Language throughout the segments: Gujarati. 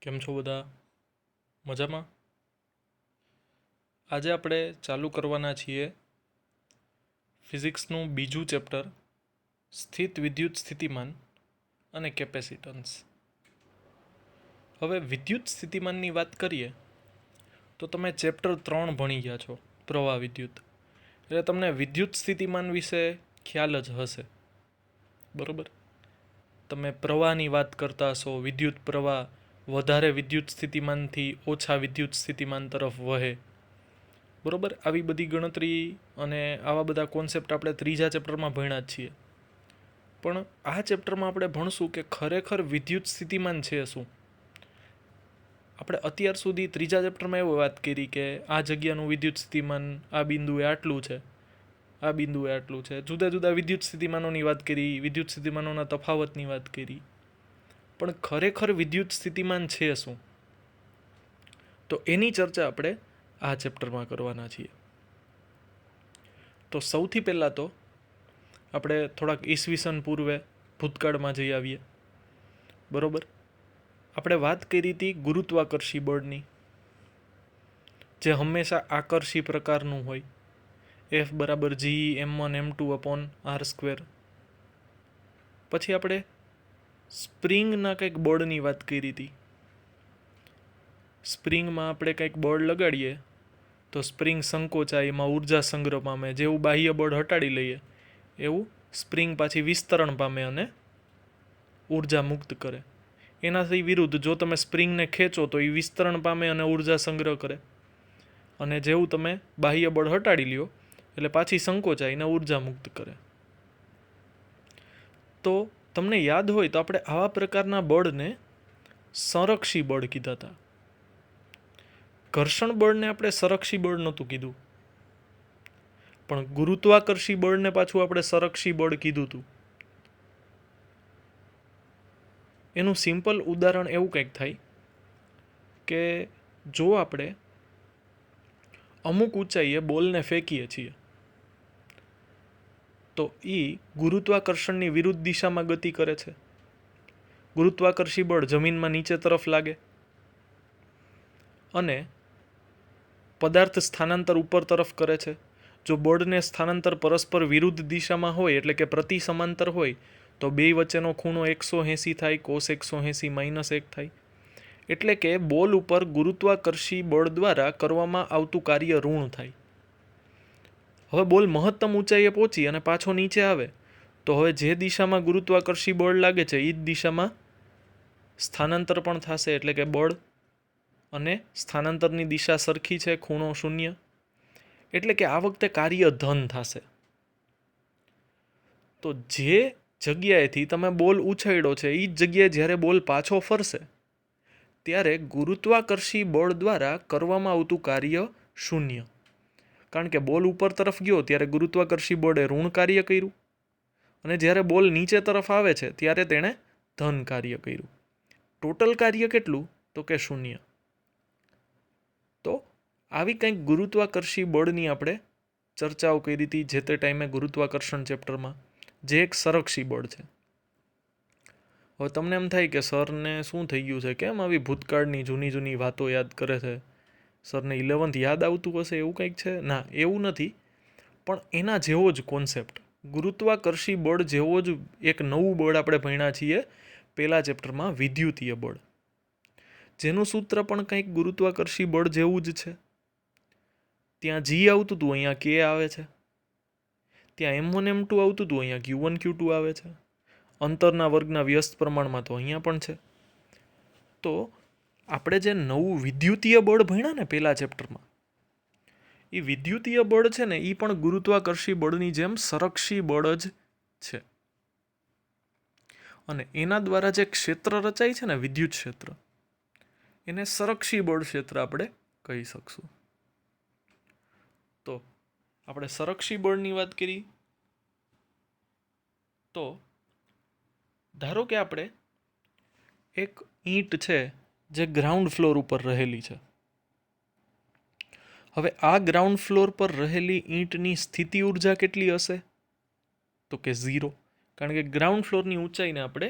કેમ છો બધા? મજામાં? આજે આપણે ચાલુ કરવાના છીએ ફિઝિક્સનું બીજું ચેપ્ટર, સ્થિત વિદ્યુત સ્થિતિમાન અને કેપેસિટન્સ. હવે વિદ્યુત સ્થિતિમાનની વાત કરીએ તો તમે ચેપ્ટર 3 ભણી ગયા છો, પ્રવાહ વિદ્યુત. એટલે તમને વિદ્યુત સ્થિતિમાન વિશે ખ્યાલ જ હશે, બરોબર? તમે પ્રવાહની વાત કરતા હશો, વિદ્યુત પ્રવાહ વધારે વિદ્યુત સ્થિતિમાનથી ઓછા વિદ્યુત સ્થિતિમાન તરફ વહે, બરોબર? આવી બધી ગણતરી અને આવા બધા કોન્સેપ્ટ આપણે ત્રીજા ચેપ્ટરમાં ભણ્યા જ છીએ. પણ આ ચેપ્ટરમાં આપણે ભણશું કે ખરેખર વિદ્યુત સ્થિતિમાન છે શું. આપણે અત્યાર સુધી ત્રીજા ચેપ્ટરમાં એવો વાત કરી કે આ જગ્યાનું વિદ્યુત સ્થિતિમાન આ બિંદુએ આટલું છે, આ બિંદુએ આટલું છે. જુદા જુદા વિદ્યુત સ્થિતિમાનોની વાત કરી, વિદ્યુત સ્થિતિમાનોના તફાવતની વાત કરી. પણ ખરેખર વિદ્યુત સ્થિતિમાન છે શું, તો એની ચર્ચા આપણે આ ચેપ્ટરમાં કરવાના છીએ. તો સૌથી પહેલાં તો આપણે થોડાક ઈસવીસન પૂર્વે ભૂતકાળમાં જઈ આવીએ, બરોબર? આપણે વાત કરી હતી ગુરુત્વાકર્ષી બળની, જે હંમેશા આકર્ષી પ્રકારનું હોય, F બરાબર G(m1m2)/r². પછી આપણે સ્પ્રિંગના કંઈક બળની વાત કરી હતી. સ્પ્રિંગમાં આપણે કંઈક બળ લગાડીએ તો સ્પ્રિંગ સંકોચાય, એમાં ઉર્જા સંગ્રહ પામે. જેવું બાહ્ય બળ હટાડી લઈએ એવું સ્પ્રિંગ પાછી વિસ્તરણ પામે અને ઉર્જા મુક્ત કરે. એનાથી વિરુદ્ધ જો તમે સ્પ્રિંગને ખેંચો તો એ વિસ્તરણ પામે અને ઉર્જા સંગ્રહ કરે. અને જેવું તમે બાહ્ય બળ હટાડી લ્યો એટલે પાછી સંકોચાય અને ઉર્જા મુક્ત કરે. તો તમને યાદ હોય તો આપણે આવા પ્રકારના બળને સંરક્ષી બળ કીધા હતા. ઘર્ષણ બળને આપણે સંરક્ષી બળ નહોતું કીધું, પણ ગુરુત્વાકર્ષી બળને પાછું આપણે સંરક્ષી બળ કીધું હતું. એનું સિમ્પલ ઉદાહરણ એવું કંઈક થાય કે જો આપણે અમુક ઊંચાઈએ બોલને ફેંકીએ છીએ તો એ ગુરુત્વાકર્ષણની વિરુદ્ધ દિશામાં ગતિ કરે છે. ગુરુત્વાકર્ષી બળ જમીનમાં નીચે તરફ લાગે અને પદાર્થ સ્થાનાંતર ઉપર તરફ કરે છે. જો બળને સ્થાનાંતર પરસ્પર વિરુદ્ધ દિશામાં હોય, એટલે કે પ્રતિ સમાંતર હોય, તો બે વચ્ચેનો ખૂણો 180 થાય, cos 180 -1 થાય. એટલે કે બોલ ઉપર ગુરુત્વાકર્ષી બળ દ્વારા કરવામાં આવતું કાર્ય ઋણ થાય. હવે બોલ મહત્તમ ઊંચાઈએ પહોંચી અને પાછો નીચે આવે તો હવે જે દિશામાં ગુરુત્વાકર્ષી બળ લાગે છે એ જ દિશામાં સ્થાનાંતર પણ થશે. એટલે કે બળ અને સ્થાનાંતરની દિશા સરખી છે, ખૂણો 0. એટલે કે આ વખતે કાર્ય ધન થશે. તો જે જગ્યાએથી તમે બોલ ઉછાળ્યો છે એ જ જગ્યાએ જ્યારે બોલ પાછો ફરશે ત્યારે ગુરુત્વાકર્ષી બળ દ્વારા કરવામાં આવતું કાર્ય 0. કારણ કે બોલ ઉપર તરફ ગયો ત્યારે ગુરુત્વાકર્ષી બળે ઋણ કાર્ય કર્યું અને જ્યારે બોલ નીચે તરફ આવે છે ત્યારે તેણે ધન કાર્ય કર્યું. ટોટલ કાર્ય કેટલું, તો કે 0. તો આવી કંઈક ગુરુત્વાકર્ષી બળની આપણે ચર્ચાઓ કરી હતી જે તે ટાઈમે ગુરુત્વાકર્ષણ ચેપ્ટરમાં, જે એક સંરક્ષી બળ છે. હવે તમને એમ થાય કે સરને શું થઈ ગયું છે, કેમ આવી ભૂતકાળની જૂની વાતો યાદ કરે છે, સરને 11th યાદ આવતું હશે એવું કંઈક છે? ના, એવું નથી. પણ એના જેવો જ કોન્સેપ્ટ, ગુરુત્વાકર્ષી બળ જેવો જ એક નવું બળ આપણે ભણ્યા છીએ પહેલા ચેપ્ટરમાં, વિદ્યુતીય બળ, જેનું સૂત્ર પણ કંઈક ગુરુત્વાકર્ષી બળ જેવું જ છે. ત્યાં G આવતું હતું, અહીંયા K આવે છે. ત્યાં M1 M2 આવતું હતું, અહીંયા Q1 Q2 આવે છે. અંતરના વર્ગના વ્યસ્ત પ્રમાણમાં તો અહીંયા પણ છે. તો આપણે જે નવું વિદ્યુતીય બળ ભણ્યા ને પહેલા ચેપ્ટરમાં, એ વિદ્યુતીય બળ છે ને એ પણ ગુરુત્વાકર્ષી બળની જેમ સંરક્ષી બળ જ છે. અને એના દ્વારા જે ક્ષેત્ર રચાય છે ને, વિદ્યુત ક્ષેત્ર, એને સંરક્ષી બળ ક્ષેત્ર આપણે કહી શકશું. તો આપણે સંરક્ષી બળની વાત કરી તો ધારો કે આપણે એક ઈંટ છે જે ગ્રાઉન્ડ ફ્લોર ઉપર રહેલી છે. હવે આ ગ્રાઉન્ડ ફ્લોર પર રહેલી ઈંટની સ્થિતિ ઉર્જા કેટલી હશે, તો કે 0. કારણ કે ગ્રાઉન્ડ ફ્લોરની ઊંચાઈને આપણે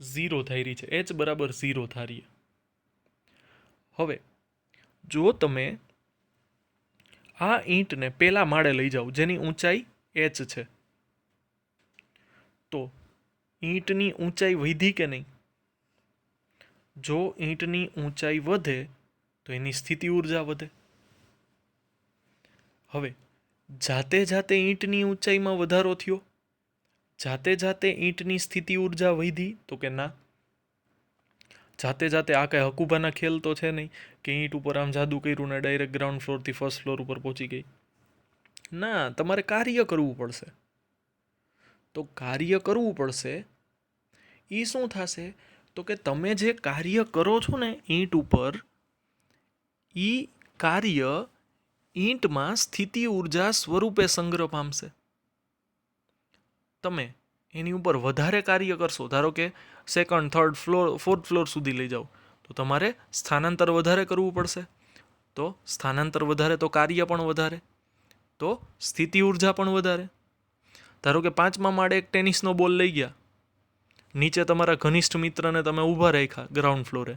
0 ધારી છે, H બરાબર 0 ધારીએ. હવે જો તમે આ ઈંટને પેલા માળે લઈ જાઓ જેની ઊંચાઈ h છે, તો ઈંટની ઊંચાઈ વધી કે નહીં? જો ઈંટની ઊંચાઈ વધે તો એની સ્થિતિ ઊર્જા વધે. હવે જાતે જાતે ઈંટની ઊંચાઈમાં વધારો થયો, જાતે જાતે ઈંટની સ્થિતિ ઊર્જા વધી તો કે ના. જાતે જાતે આ કાંઈ હકુબાના ખેલ તો છે નહીં કે ઈંટ ઉપર આમ જાદુ કર્યું ને ડાયરેક્ટ ગ્રાઉન્ડ ફ્લોરથી ફર્સ્ટ ફ્લોર ઉપર પહોંચી ગઈ. ના, તમારે કાર્ય કરવું પડશે. તો કાર્ય કરવું પડશે એ શું થશે? તો કે તમે જે કાર્ય કરો છો ને ઈંટ ઉપર, એ કાર્ય ઈંટમાં સ્થિતિ ઊર્જા સ્વરૂપે સંગ્રહ પામશે. તમે એની ઉપર વધારે કાર્ય કરશો, ધારો કે second, third floor, fourth floor સુધી લઈ જાઓ, તો તમારે સ્થાનાંતર વધારે કરવું પડશે. તો સ્થાનાંતર વધારે તો કાર્ય પણ વધારે, તો સ્થિતિ ઊર્જા પણ વધારે. ધારો કે 5મા માળે એક ટેનિસનો બોલ લઈ ગયા, નીચે તમારા ઘનિષ્ઠ મિત્રને તમે ઊભા રાખ્યા ગ્રાઉન્ડ ફ્લોરે,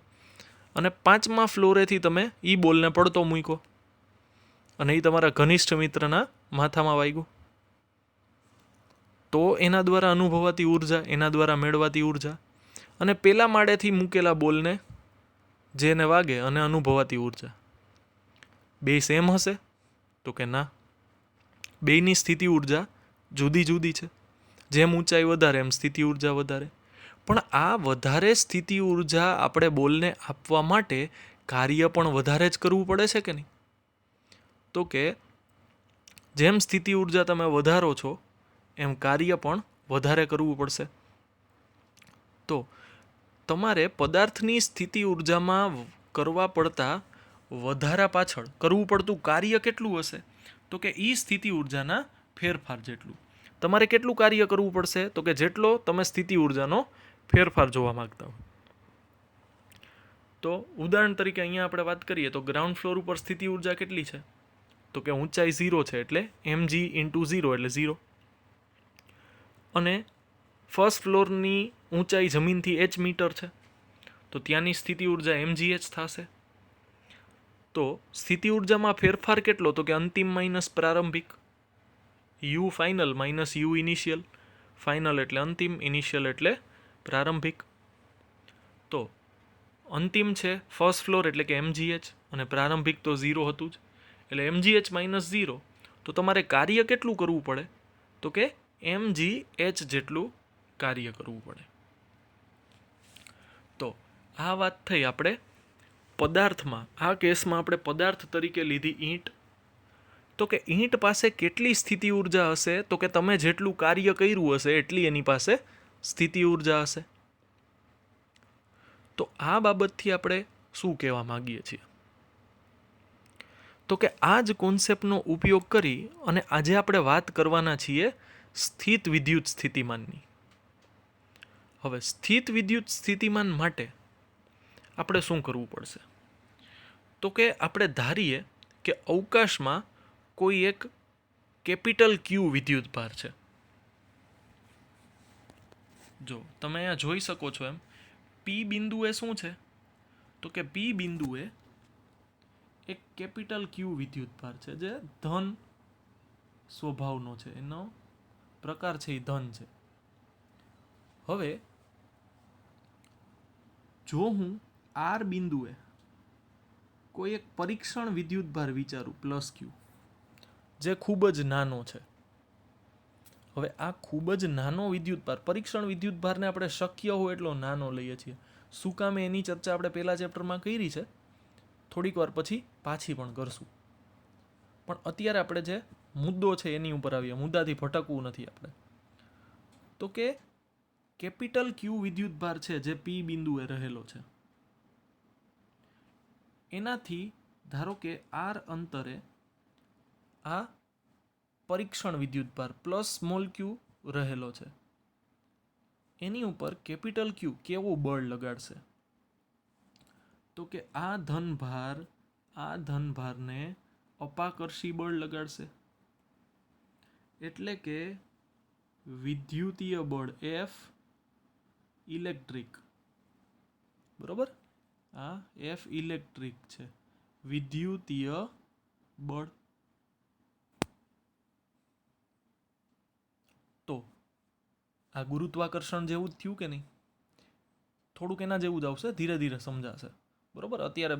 અને 5મા ફ્લોરેથી તમે એ બોલને પડતો મૂક્યો અને એ તમારા ઘનિષ્ઠ મિત્રના માથામાં વાગ્યું, તો એના દ્વારા અનુભવાતી ઊર્જા, એના દ્વારા મેળવાતી ઊર્જા, અને પેલા માળેથી મૂકેલા બોલને જેને વાગે અને અનુભવાતી ઊર્જા, બે સેમ હશે? તો કે ના, બેયની સ્થિતિ ઊર્જા જુદી જુદી છે. જેમ ઊંચાઈ વધારે એમ સ્થિતિ ઊર્જા વધારે. પણ આ વધારે સ્થિતિ ઊર્જા આપણે બોલને આપવા માટે કાર્ય પણ વધારે જ કરવું પડે છે કે નહીં? તો કે જેમ સ્થિતિ ઊર્જા તમે વધારો છો એમ કાર્ય પણ વધારે કરવું પડશે. તો તમારે પદાર્થની સ્થિતિ ઊર્જામાં કરવા પડતા વધારા પાછળ કરવું પડતું કાર્ય કેટલું હશે? તો કે એ સ્થિતિ ઊર્જાના ફેરફાર જેટલું. તમારે કેટલું કાર્ય કરવું પડશે? તો કે જેટલો તમે સ્થિતિ ઊર્જાનો ફેરફાર જોવા માંગતા હો. તો ઉદાહરણ તરીકે અહીંયા આપણે વાત કરીએ તો ગ્રાઉન્ડ ફ્લોર ઉપર સ્થિતિ ઊર્જા કેટલી છે? તો કે ઊંચાઈ 0 છે એટલે mg × 0 એટલે 0. અને ફર્સ્ટ ફ્લોરની ઊંચાઈ જમીનથી h મીટર છે, તો ત્યાંની સ્થિતિ ઊર્જા mgh થશે. તો સ્થિતિ ઊર્જામાં ફેરફાર કેટલો? તો કે અંતિમ માઇનસ પ્રારંભિક, you final minus you initial. Final એટલે અંતિમ, ઇનિશિયલ એટલે પ્રારંભિક. તો અંતિમ છે ફર્સ્ટ ફ્લોર એટલે કે mgh, અને પ્રારંભિક તો 0 હતું જ, એટલે mgh માઇનસ 0. તો તમારે કાર્ય કેટલું કરવું પડે? તો કે mgh જેટલું કાર્ય કરવું પડે. તો આ વાત થઈ આપણે પદાર્થમાં. આ કેસમાં આપણે પદાર્થ તરીકે લીધી ઈંટ. તો કે ઈંટ પાસે કેટલી સ્થિતિ ઊર્જા હશે? તો કે તમે જેટલું કાર્ય કર્યું હશે એટલી એની પાસે સ્થિતિ ઊર્જા હશે. તો આ બાબતથી આપણે શું કહેવા માંગીએ છીએ? તો કે આ જ કોન્સેપ્ટનો ઉપયોગ કરી અને આજે આપણે વાત કરવાના છીએ સ્થિત વિદ્યુત સ્થિતિમાનની. હવે સ્થિત વિદ્યુત સ્થિતિમાન માટે આપણે શું કરવું પડશે? તો કે આપણે ધારીએ કે અવકાશમાં કોઈ એક કેપિટલ ક્યુ વિદ્યુત ભાર છે. જો તમે અહીંયા જોઈ શકો છો એમ પી બિંદુએ શું છે? તો કે પી બિંદુએ એક કેપિટલ ક્યુ વિદ્યુત ભાર છે જે ધન સ્વભાવનો છે, એનો પ્રકાર છે એ ધન છે. હવે જો હું આર બિંદુએ કોઈ એક પરીક્ષણ વિદ્યુત ભાર વિચારું પ્લસ ક્યુ, જે ખૂબ જ નાનો છે. હવે આ ખૂબ જ નાનો વિદ્યુત ભાર, પરીક્ષણ વિદ્યુત ભારને આપણે શક્ય હોય એટલો નાનો લઈએ છીએ. શું કામ? એની ચર્ચા આપણે પહેલા ચેપ્ટરમાં કરી છે, થોડીક વાર પછી પાછી પણ કરશું. પણ અત્યારે આપણે જે મુદ્દો છે એની ઉપર આવીએ, મુદ્દાથી ભટકવું નથી આપણે. તો કે કેપિટલ ક્યુ વિદ્યુત ભાર છે જે પી બિંદુએ રહેલો છે, એનાથી ધારો કે આર અંતરે આ પરીક્ષણ વિદ્યુત ભાર પ્લસ સ્મોલ ક્યુ રહેલો છે, એની ઉપર કેપિટલ ક્યુ કેવું બળ લગાડશે? તો કે આ ધનભારને અપાકર્ષી બળ લગાડશે. એટલે કે વિદ્યુતીય બળ F ઇલેક્ટ્રિક, બરોબર? આ એફ ઇલેક્ટ્રિક છે, વિદ્યુતીય બળ. તો આ ગુરુત્વાકર્ષણ જેવું જ થયું કે નહીં? થોડુંક એના જેવું જ આવશે, ધીરે ધીરે સમજાશે. બરોબર, અત્યારે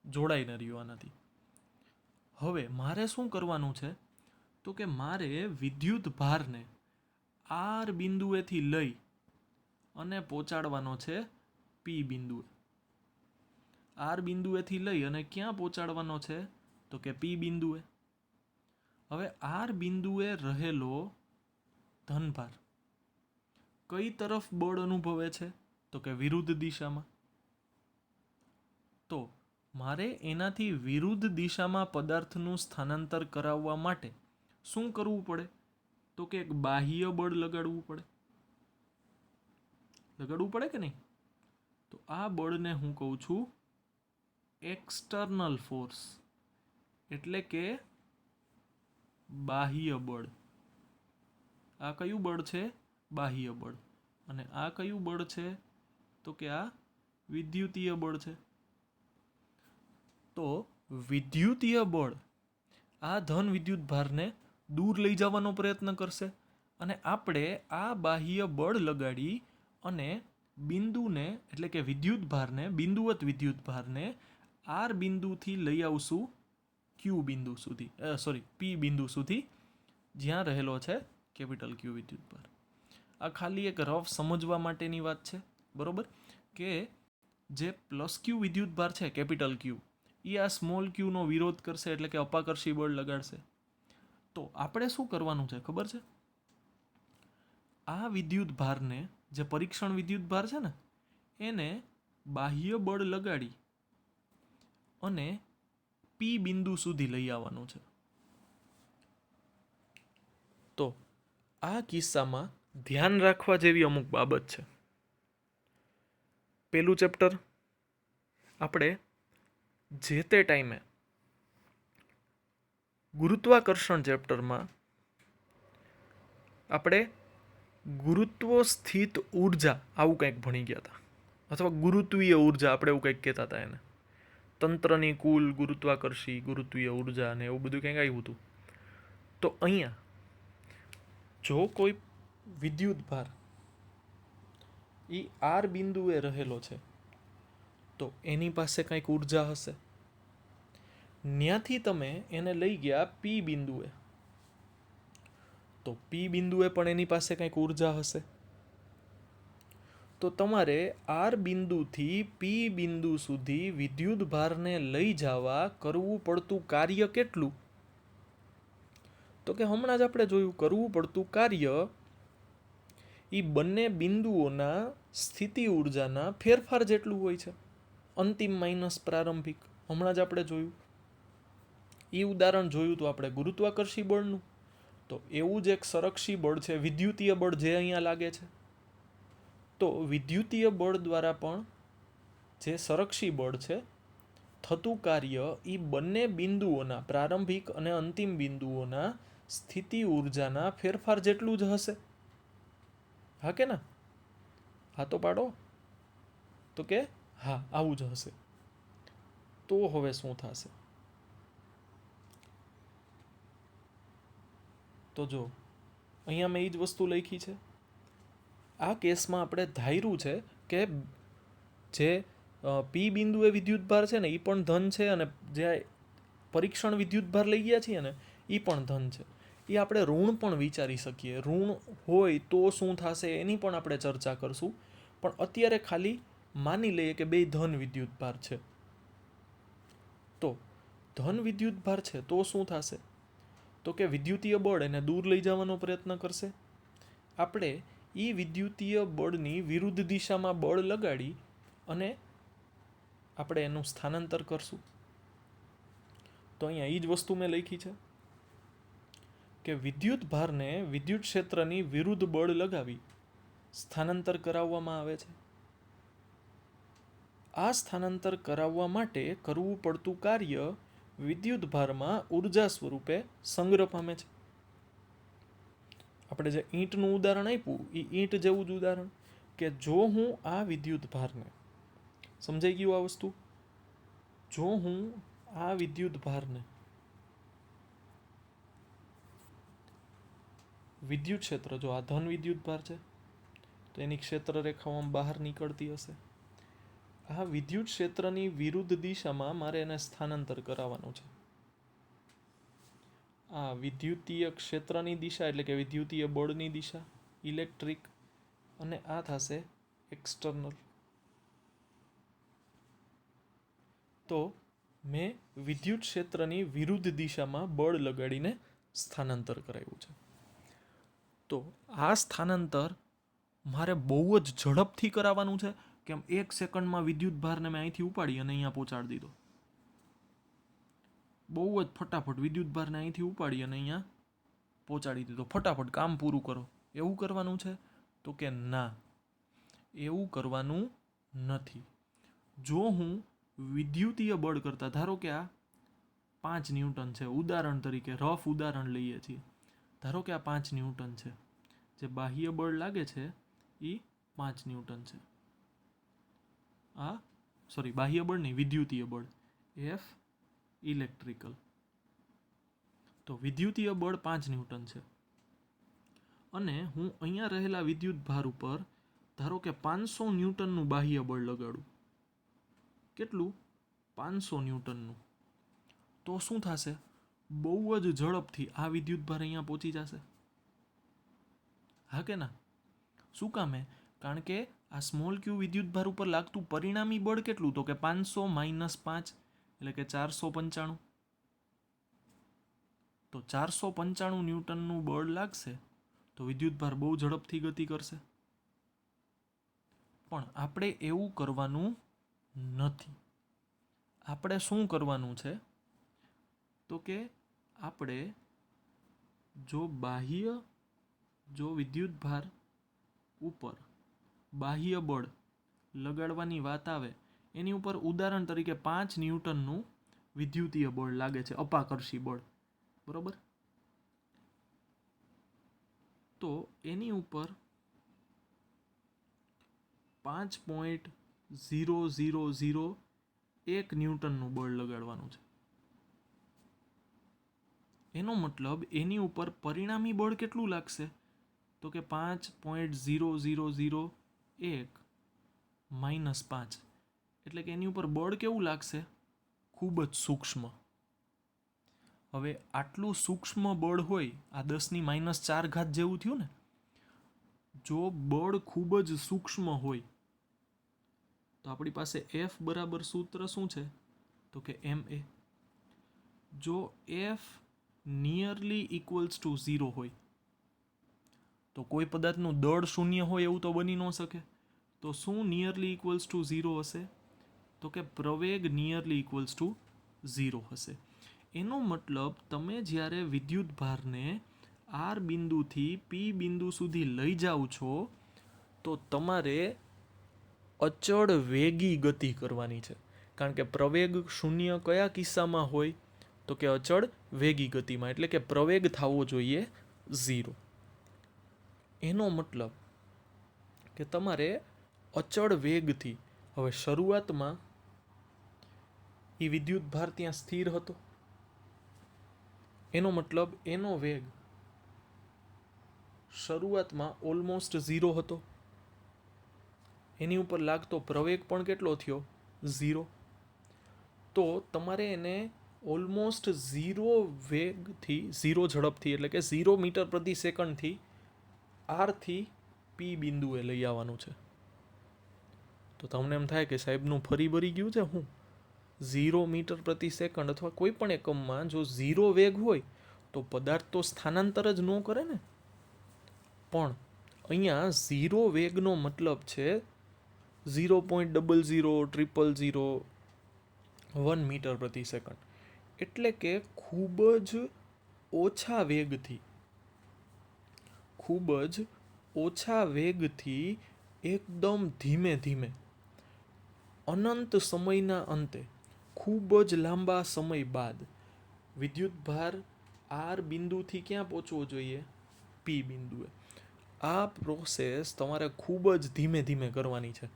જોડાઈને રહ્યું આનાથી. હવે મારે શું કરવાનું છે? તો કે મારે વિદ્યુત ભારને આર બિંદુએથી લઈ અને પહોંચાડવાનો છે પી બિંદુએ. આર બિંદુએથી લઈ અને ક્યાં પહોંચાડવાનો છે? તો કે પી બિંદુએ. હવે આર બિંદુએ રહેલો ધનભાર કઈ તરફ બળ અનુભવે છે? તો કે વિરુદ્ધ દિશામાં. તો મારે એનાથી વિરુદ્ધ દિશામાં પદાર્થનું સ્થાનાંતર કરાવવા માટે શું કરવું પડે? તો કે એક બાહ્ય બળ લગાડવું પડે. લગાડવું પડે કે નહીં? તો આ બળને હું કહું છું એક્સટર્નલ ફોર્સ, એટલે કે બાહ્ય બળ. આ કયું બળ છે? બાહ્ય બળ. અને આ કયું બળ છે? તો કે આ વિદ્યુતીય બળ છે. તો વિદ્યુતીય બળ આ ધન વિદ્યુત ભારને દૂર લઈ જવાનો પ્રયત્ન કરશે અને આપણે આ બાહ્ય બળ લગાડી અને બિંદુને, એટલે કે વિદ્યુત ભારને, બિંદુવત વિદ્યુત ભારને આર બિંદુથી લઈ આવશું ક્યુ બિંદુ સુધી, પી બિંદુ સુધી, જ્યાં રહેલો છે કેપિટલ ક્યુ વિદ્યુત ભાર. આ ખાલી એક રફ સમજવા માટેની વાત છે. બરોબર, કે જે પ્લસ ક્યુ વિદ્યુત ભાર છે કેપિટલ ક્યુ, એ આ સ્મોલ ક્યુનો વિરોધ કરશે, એટલે કે અપાકર્ષી બળ લગાડશે. તો આપણે શું કરવાનું છે ખબર છે? આ વિદ્યુત ભારને, જે પરીક્ષણ વિદ્યુત ભાર છે ને, એને બાહ્ય બળ લગાડી અને પી બિંદુ સુધી લઈ આવવાનું છે. તો આ કિસ્સામાં ધ્યાન રાખવા જેવી અમુક બાબત છે. પેલું ચેપ્ટર આપણે જે તે ટાઈમે ગુરુત્વાકર્ષણ ચેપ્ટરમાં આપણે ગુરુત્વ સ્થિત ઉર્જા આવું કંઈક ભણી ગયા હતા, અથવા ગુરુત્વીય ઉર્જા આપણે એવું કંઈક કહેતા હતા એને. તંત્રની કુલ ગુરુત્વાકર્ષી ગુરુત્વીય ઉર્જા અને એવું બધું કંઈક આવ્યું હતું. તો અહીંયા જો કોઈ વિદ્યુત ભાર એ આર બિંદુએ રહેલો છે, તો એની પાસે કંઈક ઉર્જા હશે. ત્યાંથી તમે એને લઈ ગયા પી બિંદુએ, તો પી બિંદુએ પણ એની પાસે કંઈક ઉર્જા હશે. તો તમારે આર બિંદુથી પી બિંદુ સુધી વિદ્યુત ભારને લઈ જવા કરવું પડતું કાર્ય કેટલું? તો કે હમણાં જ આપણે જોયું, કરવું પડતું કાર્ય એ બંને બિંદુઓના સ્થિતિ ઉર્જાના ફેરફાર જેટલું હોય છે, અંતિમ માઇનસ પ્રારંભિક. હમણાં જ આપણે જોયું, એ ઉદાહરણ જોયું તો આપણે ગુરુત્વાકર્ષી બળનું. તો એવું જ એક સંરક્ષી બળ છે, વિદ્યુતીય બળ, જે અહીંયા લાગે છે. તો વિદ્યુતીય બળ દ્વારા પણ જે સંરક્ષી બળ છે, થતું કાર્ય એ બંને બિંદુઓના પ્રારંભિક અને અંતિમ બિંદુઓના સ્થિતિ ઉર્જાના ફેરફાર જેટલું જ હશે. હા કે ના? હા તો પાડો. તો કે હા, આવું જ હશે. તો હવે શું થશે? તો જો અહીંયા મેં એ જ વસ્તુ લખી છે. આ કેસમાં આપણે ધાર્યું છે કે જે પી બિંદુએ વિદ્યુત ભાર છે ને, એ પણ ધન છે, અને જે પરીક્ષણ વિદ્યુત ભાર લઈ ગયા છીએ ને, એ પણ ધન છે. એ આપણે ઋણ પણ વિચારી શકીએ. ઋણ હોય તો શું થશે એની પણ આપણે ચર્ચા કરશું. પણ અત્યારે ખાલી માની લઈએ કે બે ધન વિદ્યુત ભાર છે. તો ધન વિદ્યુત ભાર છે તો શું થશે? તો કે વિદ્યુતીય બળ એને દૂર લઈ જવાનો પ્રયત્ન કરશે. આપણે એ વિદ્યુતીય બળની વિરુદ્ધ દિશામાં બળ લગાડી અને આપણે એનું સ્થાનાંતર કરશું. તો અહીંયા એ જ વસ્તુ મેં લખી છે કે વિદ્યુત ભારને વિદ્યુત ક્ષેત્રની વિરુદ્ધ બળ લગાવી સ્થાનાંતર કરાવવામાં આવે છે. આ સ્થાનાંતર કરાવવા માટે કરવું પડતું કાર્ય વિદ્યુત ભારમાં ઉર્જા સ્વરૂપે સંગ્રહ પામે છે. આપણે જે ઈંટનું ઉદાહરણ આપ્યું, એ ઈંટ જેવું જ ઉદાહરણ, કે જો હું આ વિદ્યુત ભારને, સમજાઈ ગયું આ વસ્તુ, જો હું આ વિદ્યુત ભારને વિદ્યુત ક્ષેત્ર, જો આ ધન વિદ્યુત ભાર છે તો એની ક્ષેત્ર રેખાઓ આમ બહાર નીકળતી હશે. આ વિદ્યુત ક્ષેત્રની વિરુદ્ધ દિશામાં મારે એને સ્થાનાંતર કરાવવાનું છે. આ વિદ્યુતીય ક્ષેત્રની દિશા એટલે કે વિદ્યુતીય બળની દિશા ઇલેક્ટ્રિક, અને આ થશે એક્સટર્નલ. તો મેં વિદ્યુત ક્ષેત્રની વિરુદ્ધ દિશામાં બળ લગાડીને સ્થાનાંતર કરાવ્યું છે. તો આ સ્થાનાંતર મારે બહુ જ ઝડપથી કરાવવાનું છે, કેમ 1 સેકન્ડમાં વિદ્યુત ભારને મેં અહીંથી ઉપાડી અને અહીંયા પહોંચાડી દીધો. બહુ જ ફટાફટ વિદ્યુત ભારને અહીંથી ઉપાડી અને અહીંયા પહોંચાડી દીધો. ફટાફટ કામ પૂરું કરો, એવું કરવાનું છે? તો કે ના, એવું કરવાનું નથી. જો હું વિદ્યુતીય બળ કરતાં, ધારો કે આ 5 ન્યૂટન છે, ઉદાહરણ તરીકે રફ ઉદાહરણ લઈએ છીએ. ધારો કે આ 5 ન્યૂટન છે, જે બાહ્ય બળ લાગે છે એ 5 ન્યૂટન છે. બાહ્ય બળ નહીં, વિદ્યુતીય બળ એફ ઇલેક્ટ્રિકલ. તો વિદ્યુતીય બળ 5 ન્યૂટન છે અને હું અહીંયા રહેલા વિદ્યુત ભાર ઉપર ધારો કે 500 ન્યૂટનનું બાહ્ય બળ લગાડું. કેટલું? 500 ન્યૂટનનું. તો શું થશે? બહુ જ ઝડપથી આ વિદ્યુત ભાર અહીંયા પહોંચી જશે. હા કે ના? શું કામે? કારણ કે આ સ્મોલ ક્યુ વિદ્યુત ભાર ઉપર લાગતું પરિણામી બળ કેટલું? તો કે 500 - 5 એટલે કે 495. તો 495 ન્યૂટનનું બળ લાગશે તો વિદ્યુત ભાર બહુ ઝડપથી ગતિ કરશે. પણ આપણે એવું કરવાનું નથી. આપણે શું કરવાનું છે? તો કે આપણે જો વિદ્યુત ભાર ઉપર બાહ્ય બળ લગાડવાની વાત આવે, એની ઉપર ઉદાહરણ તરીકે 5 ન્યૂટનનું વિદ્યુતીય બળ લાગે છે, અપાકર્ષી બળ, બરોબર? તો એની ઉપર 5.0001 ન્યૂટનનું બળ લગાડવાનું છે. એનો મતલબ એની ઉપર પરિણામી બળ કેટલું લાગશે? તો કે 5.0001 - 5. એટલે કે એની ઉપર બળ કેવું લાગશે? ખૂબ જ સૂક્ષ્મ. હવે આટલું સૂક્ષ્મ બળ હોય, આ 10⁻⁴ જેવું થયું ને. જો બળ ખૂબ જ સૂક્ષ્મ હોય તો આપણી પાસે એફ બરાબર સૂત્ર શું છે? તો કે ma. જો એફ નિયરલી ઇક્વલ્સ ટુ 0 હોય તો કોઈ પદાર્થનું દળ શૂન્ય હોય એવું તો બની ન શકે. તો શું નિયરલી ઇક્વલ્સ ટુ 0 હશે? તો કે પ્રવેગ નિયરલી ઇક્વલ્સ ટુ 0 હશે. એનો મતલબ તમે જ્યારે વિદ્યુત ભારને આર બિંદુથી પી બિંદુ સુધી લઈ જાઓ છો તો તમારે અચળ વેગી ગતિ કરવાની છે. કારણ કે પ્રવેગ શૂન્ય કયા કિસ્સામાં હોય? તો કે અચળ વેગી ગતિમાં, એટલે કે પ્રવેગ થવો જોઈએ 0. એનો મતલબ કે તમારે અચળ વેગથી, હવે શરૂઆતમાં એ વિદ્યુત ભાર ત્યાં સ્થિર હતો, એનો મતલબ એનો વેગ શરૂઆતમાં ઓલમોસ્ટ 0 હતો. એની ઉપર લાગતો પ્રવેગ પણ કેટલો થયો? 0. તો તમારે એને ઓલમોસ્ટ 0 વેગથી, 0 ઝડપથી, એટલે કે 0 મીટર પ્રતિ સેકન્ડથી આરથી પી બિંદુએ લઈ આવવાનું છે. તો તમને એમ થાય કે સાહેબનું ફરી ભરી ગયું છે. હું 0 મીટર પ્રતિ સેકન્ડ અથવા કોઈ પણ એકમમાં જો 0 વેગ હોય તો પદાર્થ તો સ્થાનાંતર જ ન કરે ને. પણ અહીંયા 0 વેગનો મતલબ છે 0.0000001 મીટર પ્રતિ સેકન્ડ. એટલે કે ખૂબ જ ઓછા વેગથી એકદમ ધીમે ધીમે અનંત સમયના અંતે ખૂબ જ લાંબા સમય બાદ વિદ્યુત ભાર આર બિંદુથી ક્યાં પહોંચવો જોઈએ? પી બિંદુએ. આ પ્રોસેસ તમારે ખૂબ જ ધીમે ધીમે કરવાની છે.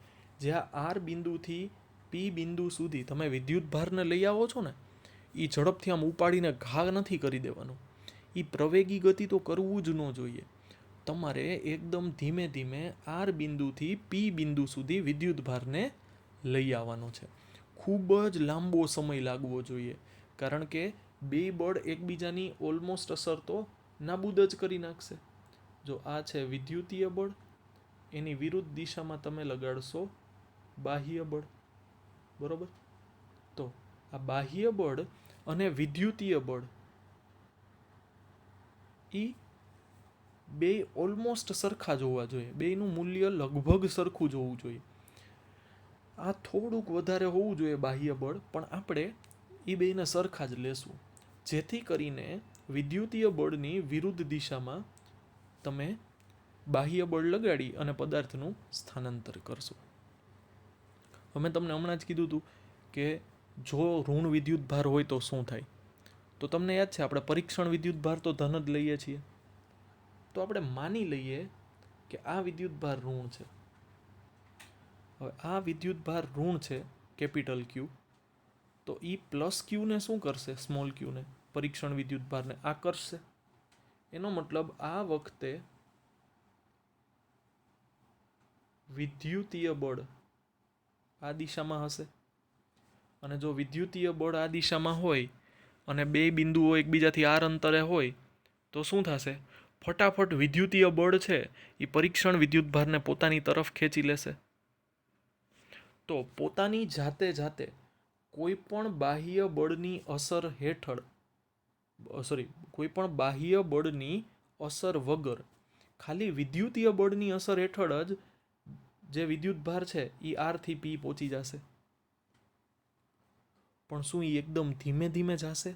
જ્યાં આર બિંદુથી પી બિંદુ સુધી તમે વિદ્યુત ભારને લઈ આવો છો ને, એ ઝડપથી આમ ઉપાડીને ઘા નથી કરી દેવાનું. એ પ્રવેગી ગતિ તો કરવું જ ન જોઈએ. તમારે એકદમ ધીમે ધીમે આર બિંદુથી પી બિંદુ સુધી વિદ્યુત ભારને લઈ આવવાનો છે. ખૂબ જ લાંબો સમય લાગવો જોઈએ, કારણ કે બે બળ એકબીજાની ઓલમોસ્ટ અસર તો નાબૂદ જ કરી નાખશે. જો આ છે વિદ્યુતીય બળ, એની વિરુદ્ધ દિશામાં તમે લગાડશો બાહ્ય બળ. બરોબર? તો આ બાહ્ય બળ અને વિદ્યુતીય બળ એ બે ઓલમોસ્ટ સરખા જ હોવા જોઈએ. બેનું મૂલ્ય લગભગ સરખું જ હોવું જોઈએ. આ થોડુંક વધારે હોવું જોઈએ બાહ્ય બળ, પણ આપણે એ બેને સરખા જ લેશું, જેથી કરીને વિદ્યુતીય બળની વિરુદ્ધ દિશામાં તમે બાહ્ય બળ લગાડી અને પદાર્થનું સ્થાનાંતર કરશો. અમે તમને હમણાં જ કીધું હતું કે જો ઋણ વિદ્યુત ભાર હોય તો શું થાય. તો તમને યાદ છે આપણે પરીક્ષણ વિદ્યુત ભાર તો ધન જ લઈએ છીએ. તો આપણે માની લઈએ કે આ વિદ્યુત ભાર ઋણ છે. હવે આ વિદ્યુત ભાર ઋણ છે કેપિટલ ક્યુ, તો એ પ્લસ ક્યુને શું કરશે, સ્મોલ ક્યુને, પરીક્ષણ વિદ્યુત ભારને આકર્ષશે. એનો મતલબ આ વખતે વિદ્યુતીય બળ આ દિશામાં હશે. અને જો વિદ્યુતીય બળ આ દિશામાં હોય અને બે બિંદુઓ એકબીજાથી આર અંતરે હોય તો શું થશે, ફટાફટ વિદ્યુતીય બળ છે એ પરીક્ષણ વિદ્યુત ભારને પોતાની તરફ ખેંચી લેશે. તો પોતાની જાતે જાતે કોઈ પણ બાહ્ય બળની અસર હેઠળ, કોઈ પણ બાહ્ય બળની અસર વગર ખાલી વિદ્યુતીય બળની અસર હેઠળ જ જે વિદ્યુત ભાર છે એ આર થી પી પહોંચી જશે. પણ શું એ એકદમ ધીમે ધીમે જશે?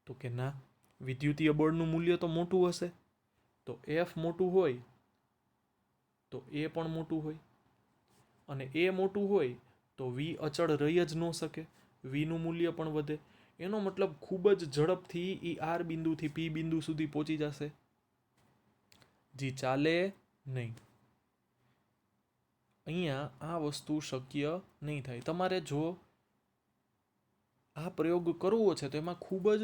તો કે ના, વિદ્યુતીય બળનું મૂલ્ય તો મોટું હશે. તો એફ મોટું હોય તો એ પણ મોટું હોય, અને એ મોટું હોય તો વી અચળ રહી જ ન શકે, વીનું મૂલ્ય પણ વધે. એનો મતલબ ખૂબ જ ઝડપથી એ આર બિંદુથી પી બિંદુ સુધી પહોંચી જશે. જી ચાલે નહીં. અહીંયા આ વસ્તુ શક્ય નહીં થાય. તમારે જો આ પ્રયોગ કરવો છે તો એમાં ખૂબ જ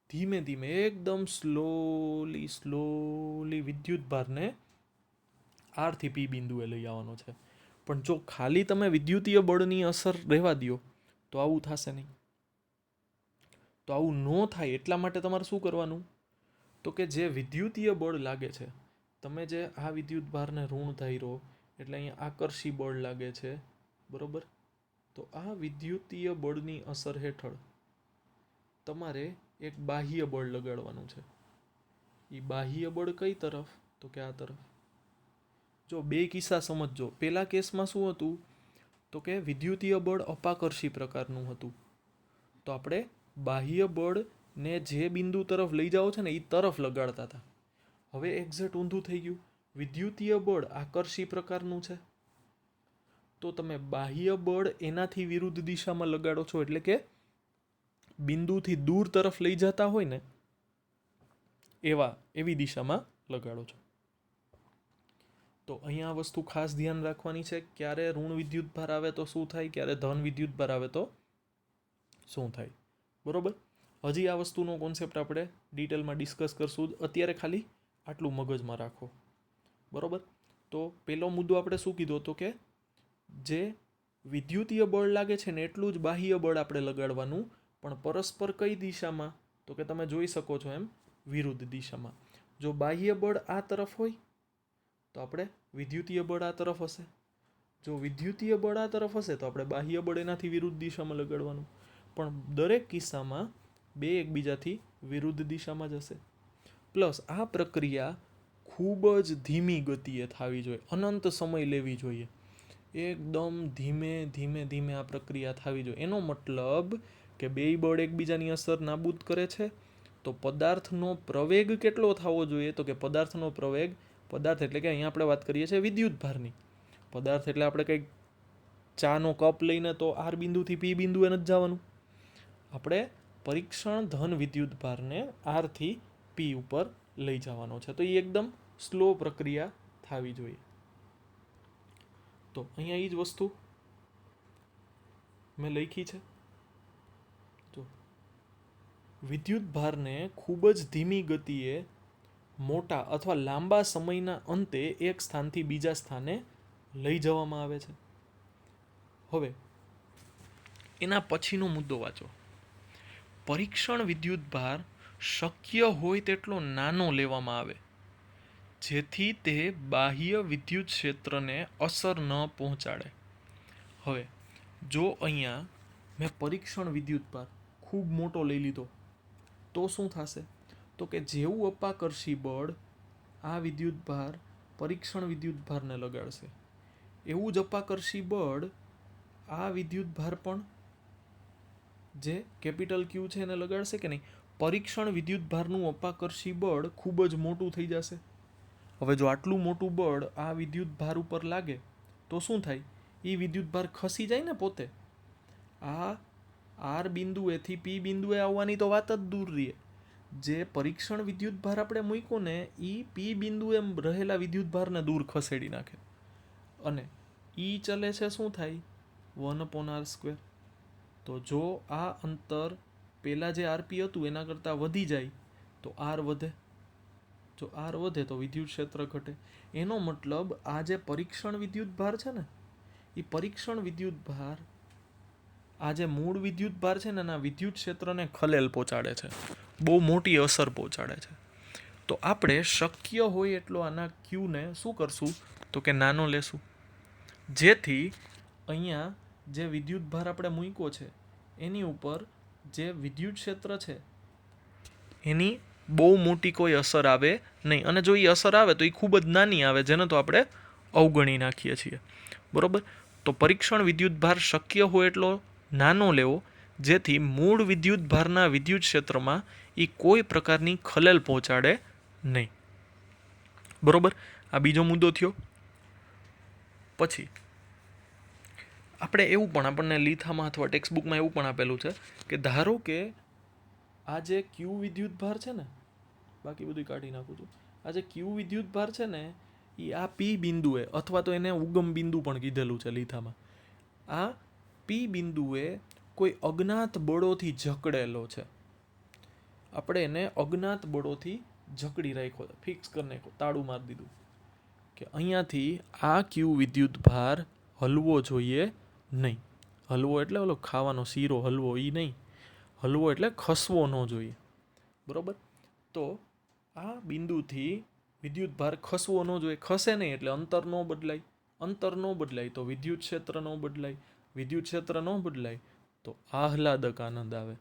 ધીમે ધીમે એકદમ સ્લોલી વિદ્યુત ભારને આર થી પી બિંદુએ લઈ આવવાનો છે. પણ જો ખાલી તમે વિદ્યુતીય બળની અસર રહેવા દો તો આવું થશે નહીં. તો આવું ન થાય એટલા માટે તમારે શું કરવાનું, તો કે જે વિદ્યુતીય બળ લાગે છે, તમે જે આ વિદ્યુત ભારને ઋણ ધાર્યો એટલે અહીંયા આકર્ષી બળ લાગે છે, બરોબર? તો આ વિદ્યુતીય બળની અસર હેઠળ તમારે એક બાહ્ય બળ લગાડવાનું છે. એ બાહ્ય બળ કઈ તરફ, તો કે આ તરફ. જો બે કિસ્સા સમજજો. પહેલા કેસમાં શું હતું, તો કે વિદ્યુતીય બળ અપાકર્ષી પ્રકારનું હતું. તો આપણે બાહ્ય બળને જે બિંદુ તરફ લઈ જાઓ છે ને એ તરફ લગાડતા હતા. હવે એક્ઝેક્ટ ઊંધું થઈ ગયું. વિદ્યુતીય બળ આકર્ષી પ્રકારનું છે, તો તમે બાહ્ય બળ એનાથી વિરુદ્ધ દિશામાં લગાડો છો, એટલે કે બિંદુથી દૂર તરફ લઈ જતા હોય ને એવી દિશામાં લગાડો છો. તો અહીંયા આ વસ્તુ ખાસ ધ્યાન રાખવાની છે, ક્યારે ઋણ વિદ્યુત ભાર આવે તો શું થાય, ક્યારે ધન વિદ્યુત ભાર આવે તો શું થાય. બરોબર? હજી આ વસ્તુનો કોન્સેપ્ટ આપણે ડિટેલમાં ડિસ્કસ કરશું. અત્યારે ખાલી આટલું મગજમાં રાખો. બરોબર? તો પહેલો મુદ્દો આપણે શું કીધો હતો કે જે વિદ્યુતીય બળ લાગે છે ને એટલું જ બાહ્ય બળ આપણે લગાડવાનું, પણ પરસ્પર કઈ દિશામાં, તો કે તમે જોઈ શકો છો એમ વિરુદ્ધ દિશામાં. જો બાહ્ય બળ આ તરફ હોય તો આપણે વિદ્યુતીય બળ આ તરફ હશે. જો વિદ્યુતીય બળ આ તરફ હશે તો આપણે બાહ્ય બળ એનાથી વિરુદ્ધ દિશામાં લગાડવાનું. પણ દરેક કિસ્સામાં બે એકબીજાથી વિરુદ્ધ દિશામાં જ હશે. પ્લસ આ પ્રક્રિયા ખૂબ જ ધીમી ગતિએ થવી જોઈએ, અનંત સમય લેવી જોઈએ. એકદમ ધીમે ધીમે ધીમે આ પ્રક્રિયા થવી જોઈએ. એનો મતલબ કે બે બળ એકબીજાની અસર નાબૂદ કરે છે, તો પદાર્થનો પ્રવેગ કેટલો થવો જોઈએ, તો કે પદાર્થનો પ્રવેગ, પદાર્થ એટલે કે અહીંયા આપણે વાત કરીએ છીએ વિદ્યુત ભારની. પદાર્થ એટલે આપણે કંઈક ચાનો કપ લઈને તો આર બિંદુથી પી બિંદુએ નથી જવાનું. આપણે પરીક્ષણ ધન વિદ્યુત ભારને આર થી પી ઉપર લઈ જવાનો છે, તો એ એકદમ સ્લો પ્રક્રિયા થવી જોઈએ. તો અહીંયા એ જ વસ્તુ મેં લખી છે. તો વિદ્યુત ભારને ખૂબ જ ધીમી ગતિએ મોટા અથવા લાંબા સમયના અંતે એક સ્થાનથી બીજા સ્થાને લઈ જવામાં આવે છે. હવે એના પછીનો મુદ્દો વાંચો. પરીક્ષણ વિદ્યુત ભાર શક્ય હોય તેટલો નાનો લેવામાં આવે જેથી તે બાહ્ય વિદ્યુત ક્ષેત્રને અસર ન પહોંચાડે. હવે જો અહીંયા મેં પરીક્ષણ વિદ્યુત ભાર ખૂબ મોટો લઈ લીધો તો શું થશે? તો કે જેવું અપાકર્ષી બળ આ વિદ્યુત ભાર પરીક્ષણ વિદ્યુત ભારને લગાડશે એવું જ અપાકર્ષી બળ આ વિદ્યુત ભાર પણ જે કેપિટલ ક્યુ છે એને લગાડશે કે નહીં? પરીક્ષણ વિદ્યુત ભારનું અપાકર્ષી બળ ખૂબ જ મોટું થઈ જશે. હવે જો આટલું મોટું બળ આ વિદ્યુત ભાર ઉપર લાગે તો શું થાય? એ વિદ્યુત ભાર ખસી જાય ને પોતે. આ આર બિંદુએથી પી બિંદુએ આવવાની તો વાત જ દૂર રહે. જે પરીક્ષણ વિદ્યુત ભાર આપણે મૂક્યો ને એ પી બિંદુએ રહેલા વિદ્યુત ભારને દૂર ખસેડી નાખે અને ઈ ચલે છે શું થાય? 1/r². તો જો આ અંતર પહેલાં જે આરપી હતું એના કરતાં વધી જાય તો આર વધે. જો આર વધે તો વિદ્યુત ક્ષેત્ર ઘટે. એનો મતલબ આ જે પરીક્ષણ વિદ્યુત ભાર છે ને એ પરીક્ષણ વિદ્યુત ભાર આ જે મૂળ વિદ્યુત ભાર છે ને એના વિદ્યુત ક્ષેત્રને ખલેલ પહોંચાડે છે, બહુ મોટી અસર પહોંચાડે છે. તો આપણે શક્ય હોય એટલો આના ક્યુને શું કરશું? તો કે નાનો લેશું જેથી અહીંયા જે વિદ્યુત ભાર આપણે મૂક્યો છે એની ઉપર જે વિદ્યુત ક્ષેત્ર છે એની બહુ મોટી કોઈ અસર આવે નહીં. અને જો એ અસર આવે તો એ ખૂબ જ નાની આવે જેને તો આપણે અવગણી નાખીએ છીએ. બરાબર? તો પરીક્ષણ વિદ્યુત ભાર શક્ય હોય એટલો નાનો લેવો જેથી મૂળ વિદ્યુત ભારના વિદ્યુત ક્ષેત્રમાં એ કોઈ પ્રકારની ખલેલ પહોંચાડે નહીં. બરાબર? આ બીજો મુદ્દો થયો. પછી આપણે એવું પણ આપણને લીથામાં અથવા ટેક્સ્ટબુકમાં એવું પણ આપેલું છે કે ધારો કે આ જે ક્યુ વિદ્યુત ભાર છે ને, બાકી બધું કાઢી નાખું છું, આ જે ક્યુ વિદ્યુત ભાર છે ને એ આ પી બિંદુએ અથવા તો એને ઉગમ બિંદુ પણ કીધેલું છે લીથામાં, આ પી બિંદુએ કોઈ અજ્ઞાત બળોથી જકડેલો છે. આપણે એને અજ્ઞાત બળોથી જકડી રાખ્યો, ફિક્સ કરી નાખ્યો, તાળું મારી દીધું કે અહીંયાથી આ ક્યુ વિદ્યુત ભાર હલવો જોઈએ નહીં. હલવો એટલે ઓલો ખાવાનો શીરો હલવો એ નહીં, હલવો એટલે ખસવો ન જોઈએ. બરાબર? તો આ બિંદુથી વિદ્યુત ભાર ખસવો ન જોઈએ. ખસે નહીં એટલે અંતર ન બદલાય. અંતર ન બદલાય તો વિદ્યુત ક્ષેત્ર ન બદલાય. વિદ્યુત ક્ષેત્ર ન બદલાય તો આહલાદક આનંદ આવે.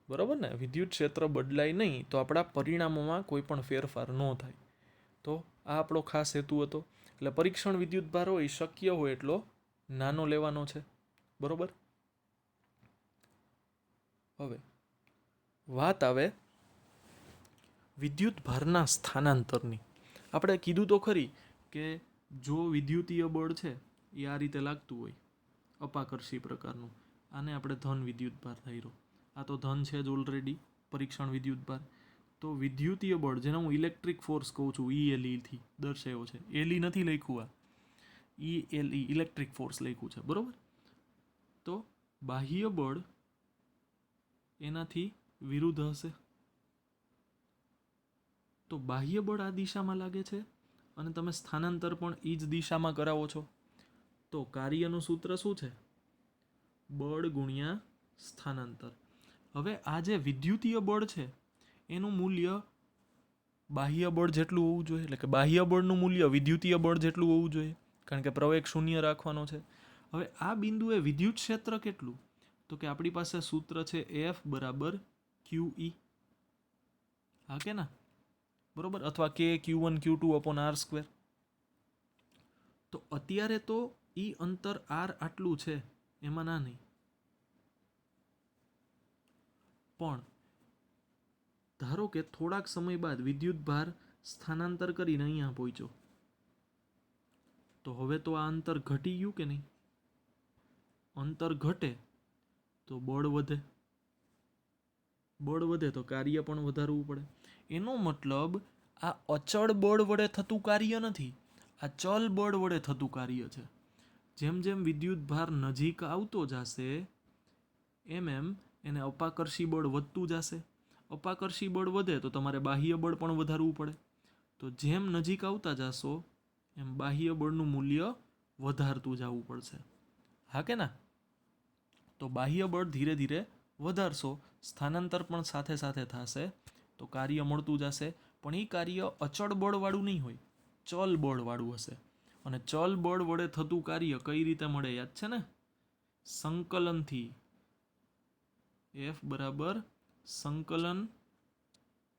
બરાબર ને? વિદ્યુત ક્ષેત્ર બદલાય નહીં તો આપણા પરિણામોમાં કોઈ પણ ફેરફાર ન થાય. તો આ આપણો ખાસ હેતુ હતો. એટલે પરીક્ષણ વિદ્યુત ભાર હોય શક્ય હોય એટલો નાનો લેવાનો છે. બરાબર? હવે વાત આવે વિદ્યુત ભારના સ્થાનાંતરની. આપણે કીધું તો ખરી કે જો વિદ્યુતીય બળ છે એ આ રીતે લાગતું હોય અપાકર્ષી પ્રકારનું, આને આપણે ધન વિદ્યુત ભાર ધાર્યો. આ તો ધન છે જ ઓલરેડી પરીક્ષણ વિદ્યુત ભાર. તો વિદ્યુતીય બળ જેને હું ઇલેક્ટ્રિક ફોર્સ કહું છું થી દર્શાવ્યો છે, એલઈ નથી લખ્યું, આ ઇલેક્ટ્રિક ફોર્સ લખ્યું છે. બરાબર? તો બાહ્ય બળ એનાથી વિરુદ્ધ હશે. તો બાહ્ય બળ આ દિશામાં લાગે છે અને તમે સ્થાનાંતર પણ એ જ દિશામાં કરાવો છો. તો કાર્યનું સૂત્ર શું છે? બળ ગુણ્યા સ્થાનાંતર. હવે આ જે વિદ્યુતીય બળ છે એનું મૂલ્ય બાહ્ય બળ જેટલું હોવું જોઈએ, એટલે કે બાહ્ય બળનું મૂલ્ય વિદ્યુતીય બળ જેટલું હોવું જોઈએ, કારણ કે પ્રવેગ શૂન્ય રાખવાનો છે. હવે આ બિંદુએ વિદ્યુત ક્ષેત્ર કેટલું? તો કે આપણી પાસે સૂત્ર છે F બરાબર QE. હા કે ના? બરોબર? અથવા કે Q1 Q2/r². તો અત્યારે તો ઈ અંતર r આટલું છે, એમાં ના નહીં, પણ ધારો કે થોડાક સમય બાદ વિદ્યુત ભાર સ્થાનાંતર કરીને અહીંયા પહોંચ્યો, તો હવે તો આ અંતર ઘટી ગયું કે નહીં? અંતર ઘટે તો બળ વધે, બળ વધે તો કાર્ય પણ વધારવું પડે. એનો મતલબ આ અચળ બળ વડે થતું કાર્ય નથી, આ ચલ બળ વડે થતું કાર્ય છે. જેમ જેમ વિદ્યુત ભાર નજીક આવતો જશે એમ એને અપાકર્ષી બળ વધતું જશે. અપાકર્ષી બળ વધે તો તમારે બાહ્ય બળ પણ વધારવું પડે. તો જેમ નજીક આવતા જશો એમ બાહ્ય બળનું મૂલ્ય વધારતું જવું પડશે. હા કે ના? તો બાહ્ય બળ ધીરે ધીરે વધારશો, સ્થાનાંતર પણ સાથે સાથે થશે, તો કાર્ય મળતું જશે. પણ એ કાર્ય અચળ બળવાળું નહીં હોય, ચલ બળવાળું હશે. અને ચલ બળ વડે થતું કાર્ય કઈ રીતે મળે? યાદ છે ને? સંકલનથી. એફ બરાબર સંકલન.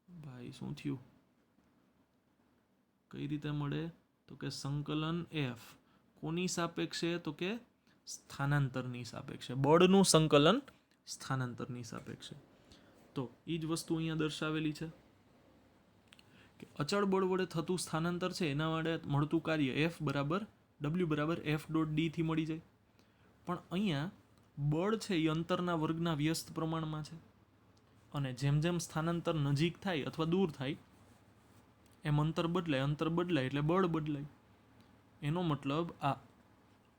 ભાઈ શું થયું? કઈ રીતે મળે? તો કે સંકલન એફ કોની સાપેક્ષે? તો કે સ્થાનાંતરની સાપેક્ષે. બળનું સંકલન સ્થાનાંતરની સાપેક્ષે. તો એ જ વસ્તુ અહીંયા દર્શાવેલી છે કે અચળ બળ વડે થતું સ્થાનાંતર છે એના વડે મળતું કાર્ય એફ બરાબર ડબલ્યુ બરાબર એફ ડોટ ડીથી મળી જાય. પણ અહીંયા બળ છે એ અંતરના વર્ગના વ્યસ્ત પ્રમાણમાં છે. અને જેમ જેમ સ્થાનાંતર નજીક થાય અથવા દૂર થાય એમ અંતર બદલાય, અંતર બદલાય એટલે બળ બદલાય. એનો મતલબ આ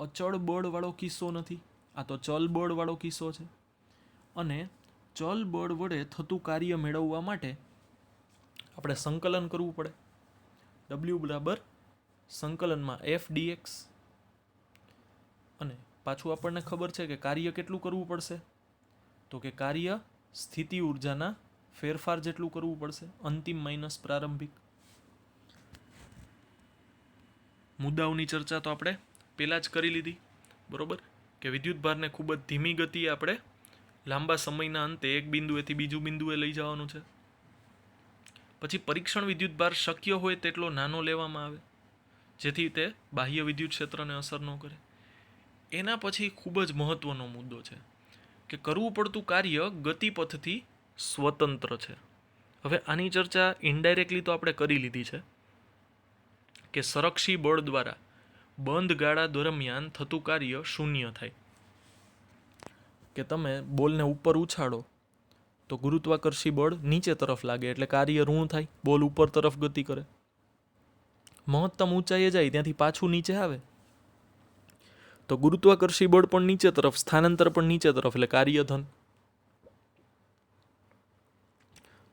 અચળ બળવાળો કિસ્સો નથી, આ તો ચલ બળવાળો કિસ્સો છે. અને ચલ બળ વડે થતું કાર્ય મેળવવા માટે આપણે સંકલન કરવું પડે. ડબલ્યુ બરાબર સંકલનમાં એફ ડીએક્સ. અને પાછું આપણને ખબર છે કે કાર્ય કેટલું કરવું પડશે? તો કે કાર્ય સ્થિતિ ઉર્જાના ફેરફાર જેટલું કરવું પડશે, અંતિમ માઇનસ પ્રારંભિક. મુદ્દાઓની ચર્ચા તો આપણે પહેલાં જ કરી લીધી, બરોબર? કે વિદ્યુતભારને ખૂબ જ ધીમી ગતિએ આપણે લાંબા સમયના અંતે એક બિંદુએથી બીજું બિંદુએ લઈ જવાનું છે. પછી પરીક્ષણ વિદ્યુતભાર શક્ય હોય તેટલો નાનો લેવામાં આવે જેથી તે બાહ્ય વિદ્યુત ક્ષેત્રને અસર ન કરે. એના પછી ખૂબ જ મહત્વનો મુદ્દો છે કે કરવું પડતું કાર્ય ગતિપથથી સ્વતંત્ર છે. હવે આની ચર્ચા ઇનડાયરેક્ટલી તો આપણે કરી લીધી છે કે સંરક્ષી બળ દ્વારા બંધ ગાળા દરમિયાન થતું કાર્ય શૂન્ય થાય. કે તમે બોલને ઉપર ઉછાળો તો ગુરુત્વાકર્ષી બળ નીચે તરફ લાગે એટલે કાર્ય ઋણ થાય, બોલ ઉપર તરફ ગતિ કરે. મહત્તમ ઊંચાઈએ જાય ત્યાંથી પાછું નીચે આવે તો ગુરુત્વાકર્ષી બળ પણ નીચે તરફ, સ્થાનાંતર પણ નીચે તરફ એટલે કાર્ય ધન.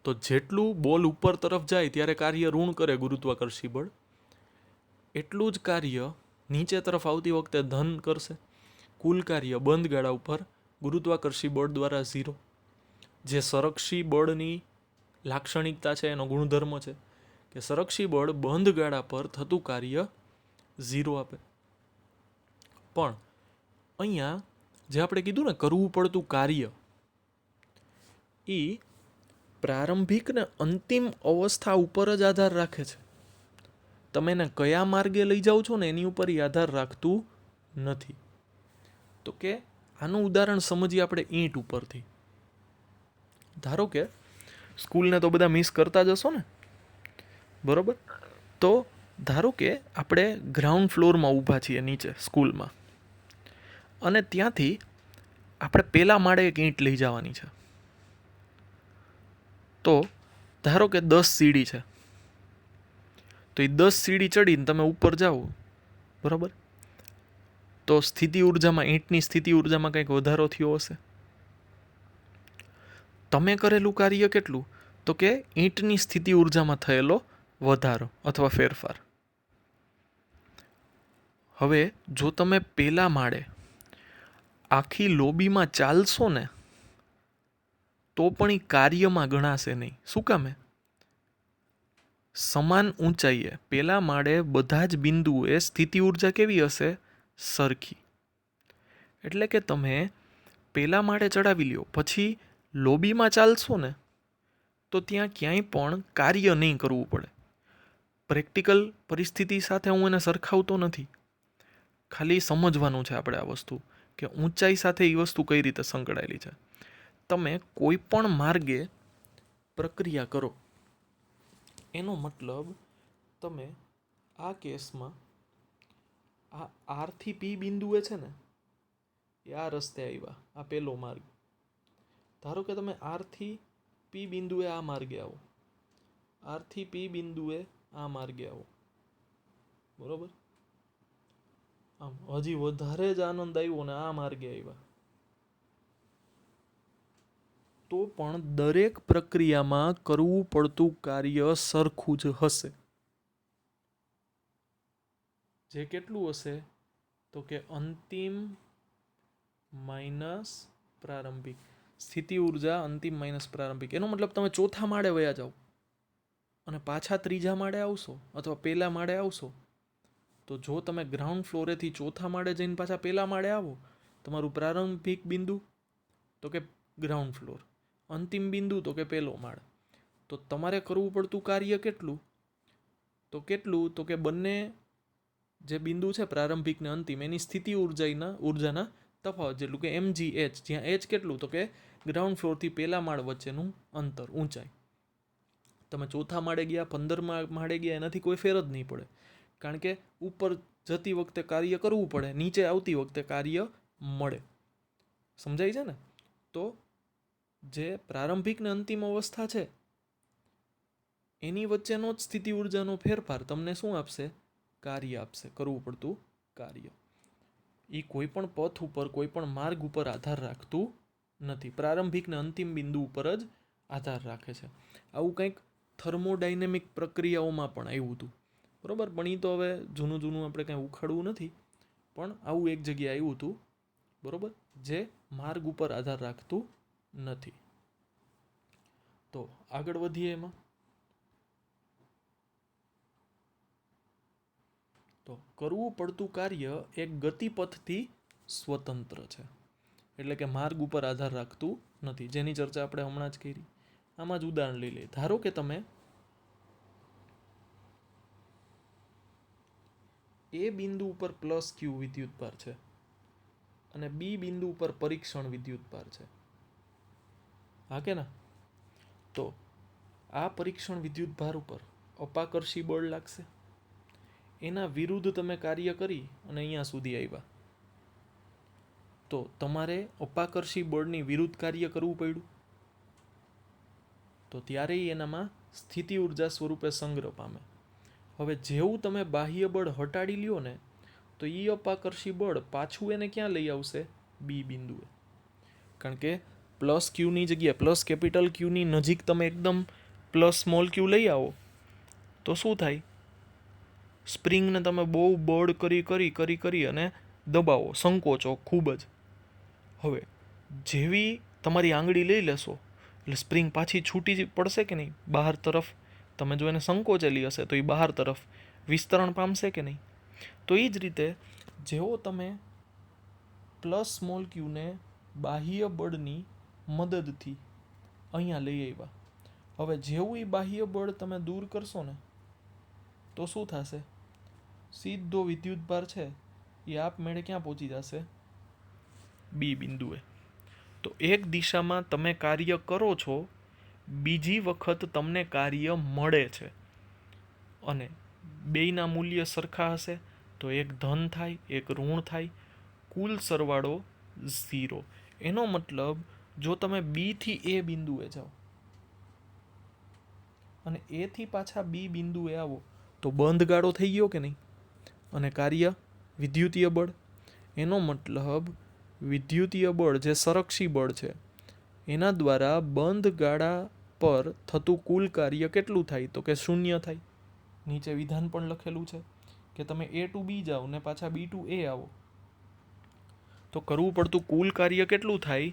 તો જેટલું બોલ ઉપર તરફ જાય ત્યારે કાર્ય ઋણ કરે ગુરુત્વાકર્ષી બળ, એટલું જ કાર્ય નીચે તરફ આવતી વખતે ધન કરશે. કુલ કાર્ય બંધ ગાળા ઉપર ગુરુત્વાકર્ષી બળ દ્વારા 0, જે સંરક્ષી બળની લાક્ષણિકતા છે, એનો ગુણધર્મ છે કે સંરક્ષી બળ બંધ ગાળા પર થતું કાર્ય 0 આપે. પણ અહીંયા જે આપણે કીધું ને કરવું પડતું કાર્ય, એ પ્રારંભિક ને અંતિમ અવસ્થા ઉપર જ આધાર રાખે છે. તમે એને કયા માર્ગે લઈ જાઓ છો ને એની ઉપર આધાર રાખતું નથી. તો કે આનું ઉદાહરણ સમજીએ આપણે ઈંટ ઉપરથી. ધારો કે સ્કૂલને તો બધા મિસ કરતા જશો ને, બરોબર? તો ધારો કે આપણે ગ્રાઉન્ડ ફ્લોરમાં ઊભા છીએ નીચે સ્કૂલમાં, અને ત્યાંથી આપણે પહેલા માળે એક ઈંટ લઈ જવાની છે. તો ધારો કે 10 સીડી છે, તો એ 10 સીડી ચડીને તમે ઉપર જાઓ, બરાબર? તો સ્થિતિ ઉર્જામાં, ઈંટની સ્થિતિ ઉર્જામાં કંઈક વધારો થયો હશે. તમે કરેલું કાર્ય કેટલું? તો કે ઈંટની સ્થિતિ ઉર્જામાં થયેલો વધારો અથવા ફેરફાર. હવે જો તમે પહેલા માળે આખી લોબીમાં ચાલશો ને તો પણ એ કાર્યમાં ગણાશે નહીં. શું કામે? સમાન ઊંચાઈએ પહેલા માળે બધા જ બિંદુએ સ્થિતિ ઉર્જા કેવી હશે? સરખી. એટલે કે તમે પહેલા માળે ચડાવી લ્યો, પછી લોબીમાં ચાલશો ને તો ત્યાં ક્યાંય પણ કાર્ય નહીં કરવું પડે. પ્રેક્ટિકલ પરિસ્થિતિ સાથે હું એને સરખાવતો નથી, ખાલી સમજવાનું છે આપણે આ વસ્તુ કે ઊંચાઈ સાથે એ વસ્તુ કઈ રીતે સંકળાયેલી છે. તમે કોઈ પણ માર્ગે પ્રક્રિયા કરો, એનો મતલબ તમે આ કેસમાં આ આરથી પી બિંદુએ છે ને એ આ રસ્તે આવ્યા, આ પહેલો માર્ગ. ધારો કે તમે આરથી પી બિંદુએ આ માર્ગે આવો, આરથી પી બિંદુએ આ માર્ગે આવો, બરોબર? આમ હજી વધારે જ આનંદ આવ્યો ને આ માર્ગે આવ્યા, તો પણ દરેક પ્રક્રિયામાં કરવું પડતું કાર્ય સરખું જ હશે. જે કેટલું હશે? તો કે અંતિમ માઇનસ પ્રારંભિક. સ્થિતિ ઉર્જા અંતિમ માઇનસ પ્રારંભિક. એનો મતલબ તમે ચોથા માળે વયા જાઓ અને પાછા ત્રીજા માળે આવશો અથવા પહેલા માળે આવશો, તો જો તમે ગ્રાઉન્ડ ફ્લોરેથી ચોથા માળે જઈને પાછા પહેલા માળે આવો, તમારું પ્રારંભિક બિંદુ તો કે ગ્રાઉન્ડ ફ્લોર, અંતિમ બિંદુ તો કે પહેલો માળ. તો તમારે કરવું પડતું કાર્ય કેટલું? તો કે બંને જે બિંદુ છે પ્રારંભિક ને અંતિમ, એની સ્થિતિ ઉર્જાના તફાવત જેટલું કે mgh, જ્યાં h કેટલું? તો કે ગ્રાઉન્ડ ફ્લોરથી પહેલા માળ વચ્ચેનું અંતર, ઊંચાઈ. તમે ચોથા માળે ગયા, 15 માળે ગયા, એનાથી કોઈ ફેર જ નહીં પડે, કારણ કે ઉપર જતી વખતે કાર્ય કરવું પડે, નીચે આવતી વખતે કાર્ય મળે. સમજાય છે ને? તો જે પ્રારંભિક ને અંતિમ અવસ્થા છે એની વચ્ચેનો જ સ્થિતિ ઉર્જાનો ફેરફાર તમને શું આપશે? કાર્ય આપશે, કરવું પડતું કાર્ય. એ કોઈ પણ પથ ઉપર, કોઈ પણ માર્ગ ઉપર આધાર રાખતું નથી, પ્રારંભિક ને અંતિમ બિંદુ ઉપર જ આધાર રાખે છે. આવું કંઈક થર્મોડાયનેમિક પ્રક્રિયાઓમાં પણ આવ્યું હતું, બરાબર? પણ એ તો હવે જૂનું આપણે કંઈ ઉખાડવું નથી, પણ આવું એક જગ્યાએ આવ્યું હતું, બરાબર, જે માર્ગ ઉપર આધાર રાખતું નથી. તો આગળ વધીએ એમાં. તો કરવું પડતું કાર્ય એક ગતિપથથી સ્વતંત્ર છે, એટલે કે માર્ગ ઉપર આધાર રાખતું નથી, જેની ચર્ચા આપણે હમણાં જ કરી. આમાં જ ઉદાહરણ લઈ લઈએ. ધારો કે તમે એ બિંદુ ઉપર પ્લસ ક્યુ વિદ્યુતભાર છે અને બી બિંદુ ઉપર પરીક્ષણ વિદ્યુતભાર છે. હા કે ના? તો આ પરીક્ષણ વિદ્યુતભાર ઉપર અપાકર્ષી બળ લાગશે. એના વિરુદ્ધ તમે કાર્ય કરી અને અહીંયા સુધી આવ્યા, તો તમારે અપાકર્ષી બળની વિરુદ્ધ કાર્ય કરવું પડ્યું. તો ત્યારે એનામાં સ્થિતિ ઉર્જા સ્વરૂપે સંગ્રહ પામે. હવે જેવું તમે બાહ્ય બળ હટાડી લ્યો ને, તો એ અપાકર્ષી બળ પાછું એને ક્યાં લઈ આવશે? બી બિંદુએ. કારણ કે પ્લસ ક્યુની જગ્યાએ, પ્લસ કેપિટલ ક્યુની નજીક તમે એકદમ પ્લસ સ્મોલ ક્યુ લઈ આવો તો શું થાય? સ્પ્રિંગને તમે બહુ બળ કરી અને દબાવો, સંકોચો ખૂબ જ. હવે જેવી તમારી આંગળી લઈ લેશો એટલે સ્પ્રિંગ પાછી છૂટી પડશે કે નહીં બહાર તરફ? તમે જો એને સંકોચેલી હશે તો એ બહાર તરફ વિસ્તરણ પામશે કે નહીં? તો એ જ રીતે જેવો તમે પ્લસ સ્મોલ ક્યુને બાહ્ય બળની મદદથી અહીંયા લઈ આવ્યા, હવે જેવું એ બાહ્ય બળ તમે દૂર કરશો ને તો શું થશે? સીધો વિદ્યુતભાર છે એ આપમેળે ક્યાં પહોંચી જશે? બી બિંદુએ. તો એક દિશામાં તમે કાર્ય કરો છો, બીજી વખત તમને કાર્ય મળે છે, અને બેયના મૂલ્ય સરખા હશે તો એક ધન થાય, એક ઋણ થાય, કુલ સરવાળો 0. એનો મતલબ જો તમે બી થી એ બિંદુએ જાઓ અને એ થી પાછા બી બિંદુએ આવો તો બંધ ગાળો થઈ ગયો કે નહીં? અને કાર્ય વિદ્યુતીય બળ. એનો મતલબ વિદ્યુતીય બળ જે સંરક્ષી બળ છે એના દ્વારા બંધ ગાળા પર થતું કુલ કાર્ય કેટલું થાય? તો કે 0 થાય. નીચે વિધાન પણ લખેલું છે કે તમે એ ટુ બી જાઓ ને પાછા બી ટુ એ આવો તો કરવું પડતું કુલ કાર્ય કેટલું થાય?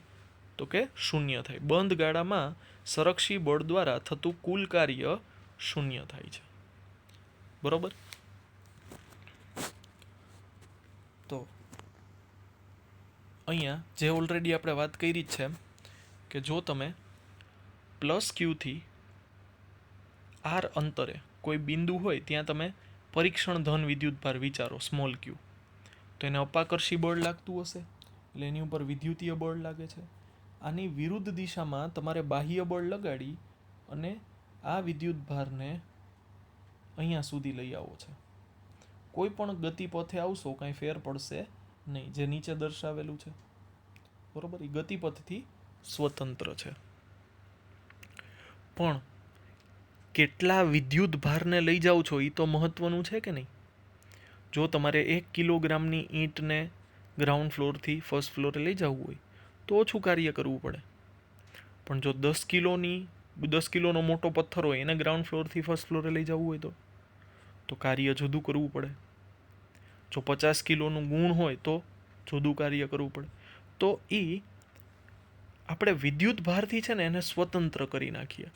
તો કે 0 થાય. બંધ ગાળામાં સંરક્ષી બળ દ્વારા થતું કુલ કાર્ય 0 થાય છે, બરોબર? તો અહીંયા જે ઓલરેડી આપણે વાત કરી જ છે કે જો તમે પ્લસ ક્યુથી આર અંતરે કોઈ બિંદુ હોય ત્યાં તમે પરીક્ષણ ધન વિદ્યુતભાર વિચારો, સ્મોલ ક્યુ, તો એને અપાકર્ષી બળ લાગતું હશે એટલે એની ઉપર વિદ્યુતીય બળ લાગે છે. આની વિરુદ્ધ દિશામાં તમારે બાહ્ય બળ લગાડી અને આ વિદ્યુતભારને અહીંયા સુધી લઈ આવો છે. કોઈ પણ ગતિપથે આવશો કાંઈ ફેર પડશે નહીં, જે નીચે દર્શાવેલું છે, બરોબર? એ ગતિપથથી સ્વતંત્ર છે. પણ કેટલા વિદ્યુત ભારને લઈ જાઓ છો એ તો મહત્વનું છે કે નહીં? જો તમારે 1 કિલોગ્રામની ઈંટને ગ્રાઉન્ડ ફ્લોરથી ફર્સ્ટ ફ્લોરે લઈ જવું હોય તો ઓછું કાર્ય કરવું પડે, પણ જો 10 કિલોનો મોટો પથ્થર હોય એને ગ્રાઉન્ડ ફ્લોરથી ફર્સ્ટ ફ્લોરે લઈ જવું હોય તો કાર્ય જુદું કરવું પડે. જો 50 કિલોનું ગુણ હોય તો જુદું કાર્ય કરવું પડે. તો એ આપણે વિદ્યુત ભારથી છે ને એને સ્વતંત્ર કરી નાખીએ.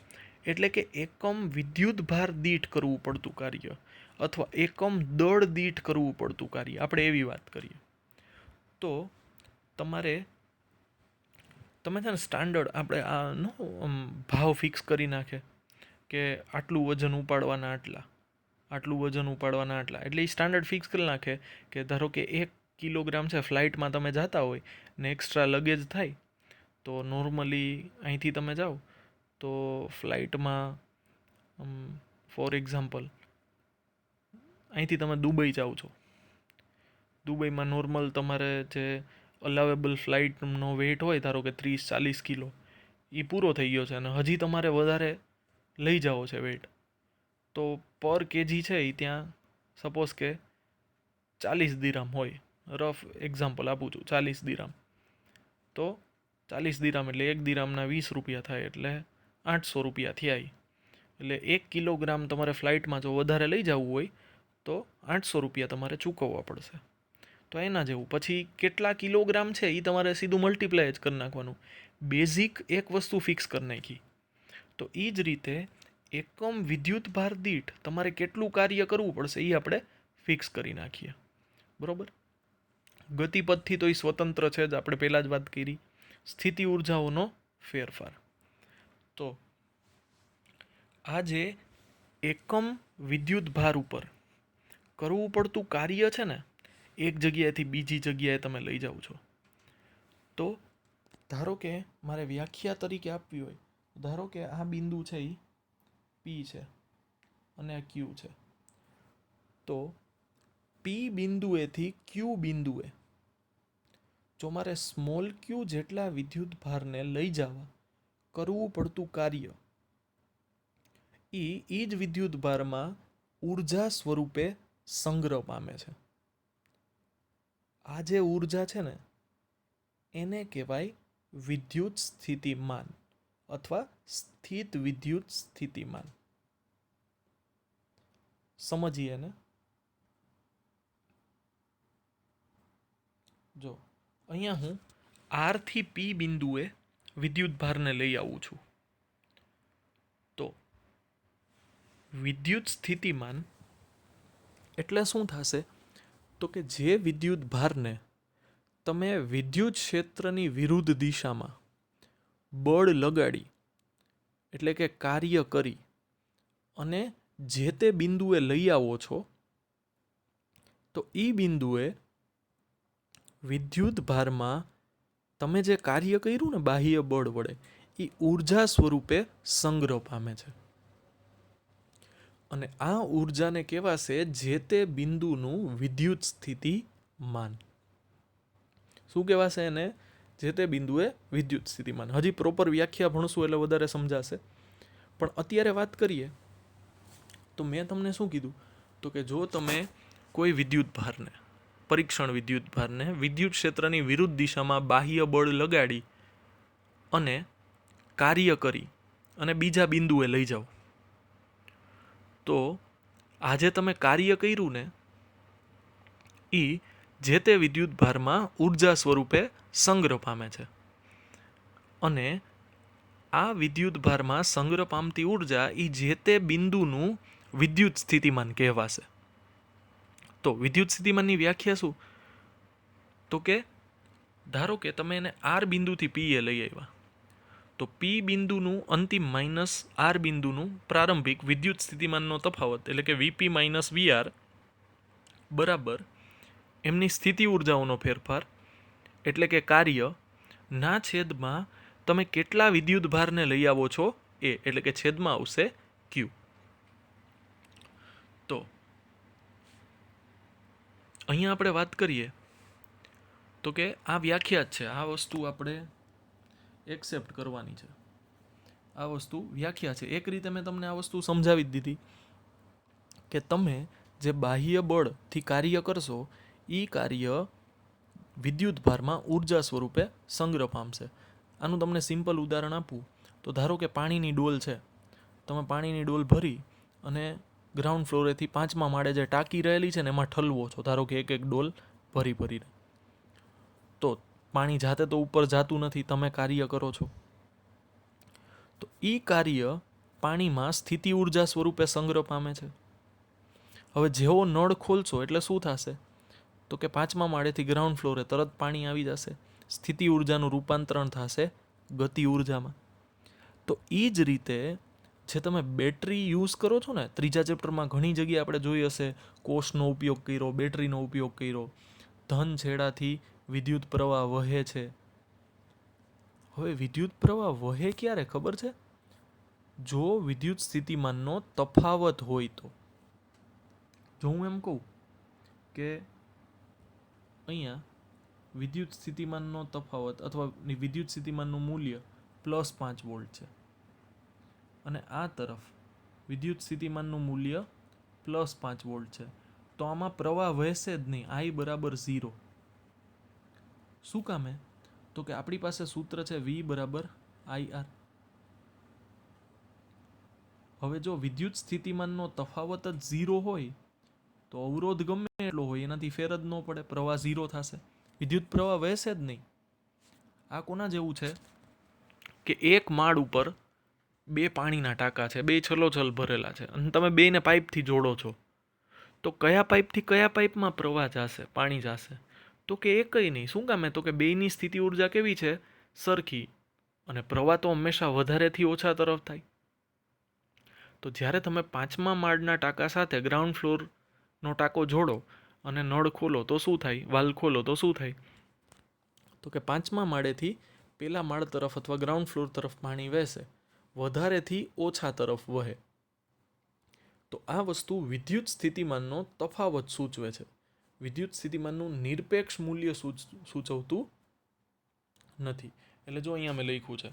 એટલે કે એકમ વિદ્યુત ભાર દીઠ કરવું પડતું કાર્ય અથવા એકમ દળ દીઠ કરવું પડતું કાર્ય, આપણે એવી વાત કરીએ. તો તમે છે ને સ્ટાન્ડર્ડ આપણે આનો ભાવ ફિક્સ કરી નાખે કે આટલું વજન ઉપાડવાના આટલા, એટલે એ સ્ટાન્ડર્ડ ફિક્સ કરી નાખે કે ધારો કે 1 કિલોગ્રામ છે, ફ્લાઇટમાં તમે જતા હોય ને એક્સ્ટ્રા લગેજ થાય તો નોર્મલી અહીંથી તમે જાઓ તો ફ્લાઇટમાં ફોર એક્ઝામ્પલ અહીંથી તમે દુબઈ જાઓ છો. દુબઈમાં નોર્મલ તમારે જે અલાવેબલ ફ્લાઇટનો વેઇટ હોય ધારો કે 30-40 કિલો એ પૂરો થઈ ગયો છે અને હજી તમારે વધારે લઈ જાઓ છે વેઇટ, તો પર કેજી છે એ ત્યાં સપોઝ કે 40 દિરામ હોય, રફ એક્ઝામ્પલ આપું છું, 40 દિરામ. તો 40 દિરામ એટલે 1 દિરામના 20 રૂપિયા થાય એટલે 800 રૂપિયા થયા. એટલે 1 કિલોગ્રામ તમારે ફ્લાઇટમાં જો વધારે લઈ જવું હોય તો 800 રૂપિયા તમારે ચૂકવવા પડશે. તો એના જેવું પછી કેટલા કિલોગ્રામ છે એ તમારે સીધું મલ્ટીપ્લાય જ કરી નાખવાનું. બેઝિક એક વસ્તુ ફિક્સ કરી નાખી. તો એ જ રીતે એકમ વિદ્યુત ભાર દીઠ તમારે કેટલું કાર્ય કરવું પડશે એ આપણે ફિક્સ કરી નાખીએ. બરાબર. ગતિપથથી તો એ સ્વતંત્ર છે જ, આપણે પહેલાં જ વાત કરી. સ્થિતિ ઉર્જાઓનો ફેરફાર. તો આ જે એકમ વિદ્યુત ભાર ઉપર કરવું પડતું કાર્ય છે ને, એક જગ્યાએથી બીજી જગ્યાએ તમે લઈ જાઓ છો. તો ધારો કે મારે વ્યાખ્યા તરીકે આપવી હોય, ધારો કે આ બિંદુ છે એ પી છે અને આ ક્યુ છે. તો પી બિંદુએથી ક્યુ બિંદુએ જો મારે સ્મોલ ક્યુ જેટલા વિદ્યુત ભારને લઈ જવા કરવું પડતું કાર્ય, એ જ વિદ્યુત ભારમાં ઉર્જા સ્વરૂપે સંગ્રહ પામે છે. આ જે ઉર્જા છે ને એને કહેવાય વિદ્યુત સ્થિતિમાન અથવા સ્થિત વિદ્યુત સ્થિતિમાન. સમજીએ ને. જો અહીંયા હું આર થી પી બિંદુએ વિદ્યુત ભારને લઈ આવું છું. તો વિદ્યુત સ્થિતિમાન એટલે શું થશે? તો કે જે વિદ્યુત ભારને તમે વિદ્યુત ક્ષેત્રની વિરુદ્ધ દિશામાં બળ લગાડી એટલે કે કાર્ય કરી અને જે તે બિંદુએ લઈ આવો છો, તો એ બિંદુએ વિદ્યુત ભારમાં તમે જે કાર્ય કર્યું ને બાહ્ય બળ વડે, એ ઉર્જા સ્વરૂપે સંગ્રહ પામે છે. અને આ ઉર્જાને કહેવાશે જે તે બિંદુનું વિદ્યુત સ્થિતિમાન. શું કહેવાશે એને? જે તે બિંદુએ વિદ્યુત સ્થિતિમાન. હજી પ્રોપર વ્યાખ્યા ભણશું એટલે વધારે સમજાશે. પણ અત્યારે વાત કરીએ તો મેં તમને શું કીધું? તો કે જો તમે કોઈ વિદ્યુત ભારને, પરીક્ષણ વિદ્યુત ભારને વિદ્યુત ક્ષેત્રની વિરુદ્ધ દિશામાં બાહ્ય બળ લગાડી અને કાર્ય કરી અને બીજા બિંદુએ લઈ જાઓ, તો આજે તમે કાર્ય કર્યું ને એ જે તે વિદ્યુત ભારમાં ઉર્જા સ્વરૂપે સંગ્રહ પામે છે. અને આ વિદ્યુત ભારમાં સંગ્રહ પામતી ઉર્જા એ જે તે બિંદુનું વિદ્યુત સ્થિતિમાન કહેવાશે. તો વિદ્યુત સ્થિતિમાનની વ્યાખ્યા શું? તો કે ધારો કે તમે એને આર બિંદુથી પી એ લઈ આવ્યા, તો પી બિંદુનું અંતિમ માઇનસ આર બિંદુનું પ્રારંભિક વિદ્યુત સ્થિતિમાનનો તફાવત એટલે કે વીપી માઇનસ વીઆર બરાબર એમની સ્થિતિ ઉર્જાઓનો ફેરફાર એટલે કે કાર્ય ના છેદમાં તમે કેટલા વિદ્યુત ભારને લઈ આવો છો એ, એટલે કે છેદમાં આવશે ક્યુ. તો અહીંયા આપણે વાત કરીએ તો કે આ વ્યાખ્યા જ છે, આ વસ્તુ આપણે એક્સેપ્ટ કરવાની છે. આ વસ્તુ વ્યાખ્યા છે. એક રીતે મેં તમને આ વસ્તુ સમજાવી જ દીધી કે તમે જે બાહ્ય બળથી કાર્ય કરશો એ કાર્ય વિદ્યુત ભારમાં ઉર્જા સ્વરૂપે સંગ્રહ પામશે. આનું તમને સિમ્પલ ઉદાહરણ આપું તો ધારો કે પાણીની ડોલ છે, તમે પાણીની ડોલ ભરી અને ગ્રાઉન્ડ ફ્લોરેથી 5મા માળે જે ટાંકી રહેલી છે ને એમાં ઠલવો છો, ધારો કે એક ડોલ ભરીને, તો પાણી જાતે તો ઉપર જાતું નથી, તમે કાર્ય કરો છો, તો એ કાર્ય પાણીમાં સ્થિતિ ઉર્જા સ્વરૂપે સંગ્રહ પામે છે. હવે જેવો નળ ખોલશો એટલે શું થશે, તો કે 5મા માળેથી ગ્રાઉન્ડ ફ્લોરે તરત પાણી આવી જશે, સ્થિતિ ઉર્જાનું રૂપાંતરણ થશે ગતિ ઉર્જામાં. તો એ જ રીતે જે તમે બેટરી યુઝ કરો છો ને, 3જા ચેપ્ટરમાં ઘણી જગ્યાએ આપણે જોઈ હશે, કોષનો ઉપયોગ કર્યો, બેટરીનો ઉપયોગ કર્યો, ધન છેડાથી વિદ્યુત પ્રવાહ વહે છે. હવે વિદ્યુત પ્રવાહ વહે ક્યારે ખબર છે? જો વિદ્યુત સ્થિતિમાનનો તફાવત હોય તો. જો હું એમ કહું કે અહીંયા વિદ્યુત સ્થિતિમાનનો તફાવત અથવા વિદ્યુત સ્થિતિમાનનું મૂલ્ય +5 વોલ્ટ છે અને આ તરફ વિદ્યુત સ્થિતિમાનનું મૂલ્ય +5 વોલ્ટ છે, તો આમાં પ્રવાહ વહેશે જ નહીં, I = 0. શું કામે? તો કે આપણી પાસે સૂત્ર છે V = IR. હવે જો વિદ્યુત સ્થિતિમાનનો તફાવત જ 0 હોય તો અવરોધ ગમે એટલો હોય એનાથી ફેર જ ન પડે, પ્રવાહ 0 થશે, વિદ્યુત પ્રવાહ વહેશે જ નહીં. આ કોના જેવું છે કે એક માળ ઉપર 2 પાણીના ટાંકા છે, 2 છલોછલ ભરેલા છે અને તમે બેને પાઇપથી જોડો છો, તો કયા પાઇપથી કયા પાઇપમાં પ્રવાહ જશે, પાણી જશે? તો કે એકય નહીં. શું કામે? તો કે બેયની સ્થિતિ ઉર્જા કેવી છે? સરખી, અને પ્રવાહ તો હંમેશા વધારેથી ઓછા તરફ થાય. તો જ્યારે તમે 5મા માળના ટાંકા સાથે ગ્રાઉન્ડ ફ્લોરનો ટાંકો જોડો અને નળ ખોલો તો શું થાય, વાલ્વ ખોલો તો શું થાય? તો કે 5મા માળેથી પહેલા માળ તરફ અથવા ગ્રાઉન્ડ ફ્લોર તરફ પાણી વહેશે, વધારેથી ઓછા તરફ વહે. તો આ વસ્તુ વિદ્યુત સ્થિતિમાનનો તફાવત સૂચવે છે, વિદ્યુત સ્થિતિમાનનું નિરપેક્ષ મૂલ્ય સૂચવતું નથી. એટલે જો અહીંયા મેં લખ્યું છે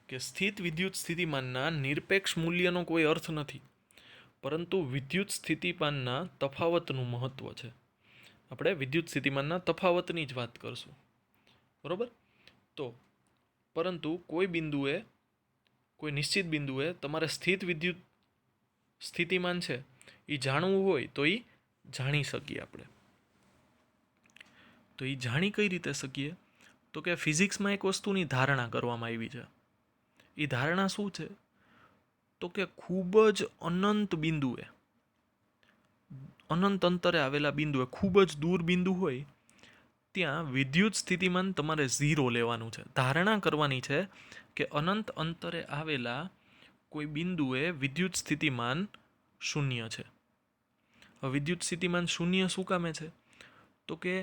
કે સ્થિત વિદ્યુત સ્થિતિમાનના નિરપેક્ષ મૂલ્યનો કોઈ અર્થ નથી, પરંતુ વિદ્યુત સ્થિતિમાનના તફાવતનું મહત્વ છે. આપણે વિદ્યુત સ્થિતિમાનના તફાવતની જ વાત કરશું, બરોબર? તો પરંતુ કોઈ નિશ્ચિત બિંદુએ તમારે સ્થિત વિદ્યુત સ્થિતિમાન છે એ જાણવું હોય તો એ જાણી શકીએ આપણે. તો એ જાણી કઈ રીતે શકીએ? તો કે ફિઝિક્સમાં એક વસ્તુની ધારણા કરવામાં આવી છે. એ ધારણા શું છે? તો કે ખૂબ જ અનંત બિંદુએ, અનંત અંતરે આવેલા બિંદુએ, ખૂબ જ દૂર બિંદુ હોય ત્યાં વિદ્યુત સ્થિતિમાન તમારે 0 લેવાનું છે. ધારણા કરવાની છે કે અનંત અંતરે આવેલા કોઈ બિંદુએ વિદ્યુત સ્થિતિમાન 0 છે. હવે વિદ્યુત સ્થિતિમાન 0 શું કામે છે? તો કે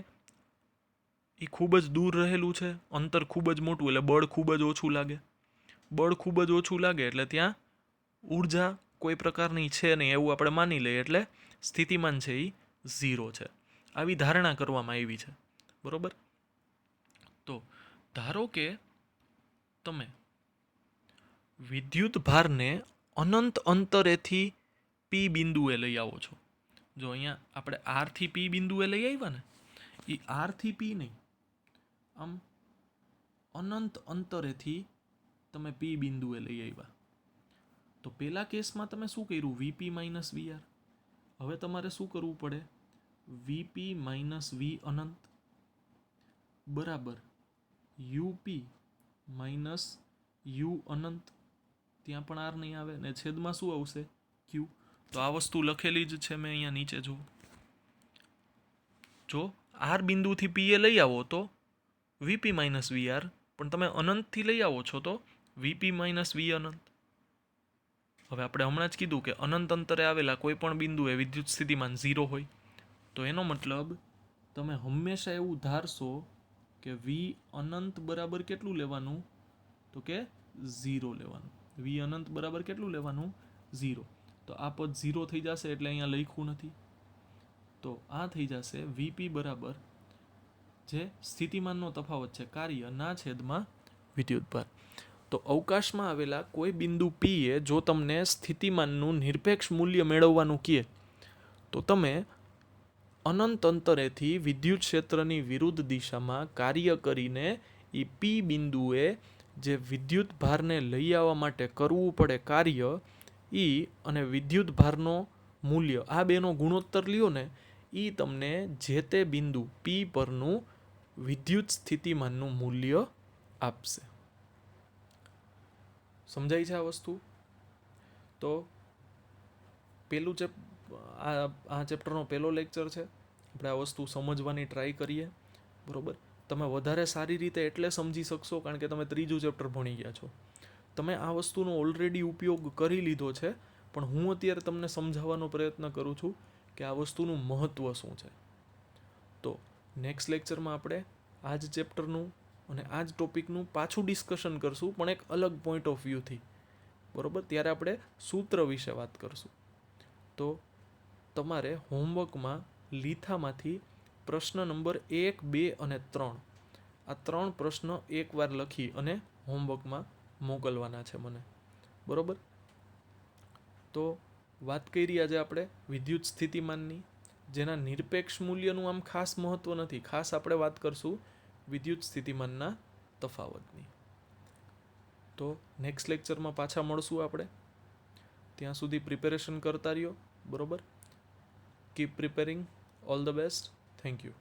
એ ખૂબ જ દૂર રહેલું છે, અંતર ખૂબ જ મોટું, એટલે બળ ખૂબ જ ઓછું લાગે. બળ ખૂબ જ ઓછું લાગે એટલે ત્યાં ઉર્જા કોઈ પ્રકારની છે નહીં એવું આપણે માની લઈએ, એટલે સ્થિતિમાન છે એ 0 છે. આવી ધારણા કરવામાં આવી છે, બરોબર? તો ધારો કે તમે વિદ્યુત ભારને અનંત અંતરેથી P બિંદુએ લઈ આવો છો. જો અહીંયા આપણે R થી P બિંદુએ લઈ આવ્યા ને, એ R થી P નહીં, આમ અનંત અંતરેથી તમે P બિંદુએ લઈ આવ્યા. તો પહેલા કેસમાં તમે શું કર્યું? VP - VR. હવે તમારે શું કરવું પડે? VP - V અનંત બરાબર UP - U અનંત, ત્યાં પણ R નહીં આવે ને છેદમાં શું આવશે? Q. તો આ વસ્તુ લખેલી જ છે મેં અહીંયા નીચે. જો R બિંદુથી P એ લઈ આવો તો VP - VR, પણ તમે અનંતથી લઈ આવો છો તો VP - V અનંત. હવે આપણે હમણાં જ કીધું કે અનંત અંતરે આવેલા કોઈ પણ બિંદુએ વિદ્યુત સ્થિતિમાન 0 હોય, તો એનો મતલબ તમે હંમેશા એવું ધારશો કે V અનંત બરાબર કેટલું લેવાનું? તો કે 0 લેવાનું. V અનંત બરાબર કેટલું લેવાનું? 0. તો આ પદ 0 થઈ જશે એટલે અહીંયા લખ્યું નથી. તો આ થઈ જશે VP બરાબર જે સ્થિતિમાનનો તફાવત છે, કાર્ય ના છેદમાં વિદ્યુતભાર. તો અવકાશમાં આવેલા કોઈ બિંદુ P એ જો તમને સ્થિતિમાનનું નિરપેક્ષ મૂલ્ય મેળવવાનું કહે તો તમે અનંત અંતરેથી વિદ્યુત ક્ષેત્રની વિરુદ્ધ દિશામાં કાર્ય કરીને એ P બિંદુએ જે વિદ્યુત ભારને લઈ આવવા માટે કરવું પડે કાર્ય એ અને વિદ્યુત ભારનો મૂલ્ય, આ બેનો ગુણોત્તર લ્યો ને એ તમને જે તે બિંદુ પી પરનું વિદ્યુત સ્થિતિમાનનું મૂલ્ય આપશે. સમજાય છે આ વસ્તુ? તો પેલું આ ચેપ્ટરનો પહેલો લેક્ચર છે. આપણે આ વસ્તુ સમજવાની ટ્રાય કરીએ. બરાબર? તમે વધારે સારી રીતે એટલે સમજી શકશો કારણ કે તમે ત્રીજું ચેપ્ટર ભણી ગયા છો. તમે આ વસ્તુનો ઓલરેડી ઉપયોગ કરી લીધો છે, પણ હું અત્યારે તમને સમજાવવાનો પ્રયત્ન કરું છું કે આ વસ્તુનું મહત્ત્વ શું છે. તો નેક્સ્ટ લેક્ચરમાં આપણે આ જ ચેપ્ટરનું અને આ જ ટોપિકનું પાછું ડિસ્કશન કરશું, પણ એક અલગ પોઈન્ટ ઓફ વ્યૂથી. બરાબર? ત્યારે આપણે સૂત્ર વિશે વાત કરશું. તો તમારે હોમવર્કમાં લીથામાંથી પ્રશ્ન નંબર 1, 2 અને 3 આ 3 પ્રશ્ન એકવાર લખી અને હોમવર્કમાં મોકલવાના છે મને. બરાબર? તો વાત કરી આજે આપણે વિદ્યુત સ્થિતિમાનની, જેના નિરપેક્ષ મૂલ્યનું આમ ખાસ મહત્ત્વ નથી. ખાસ આપણે વાત કરશું વિદ્યુત સ્થિતિમાનના તફાવતની. તો નેક્સ્ટ લેક્ચરમાં પાછા મળશું આપણે. ત્યાં સુધી પ્રિપેરેશન કરતા રહ્યો. બરાબર? Keep preparing. All the best. Thank you.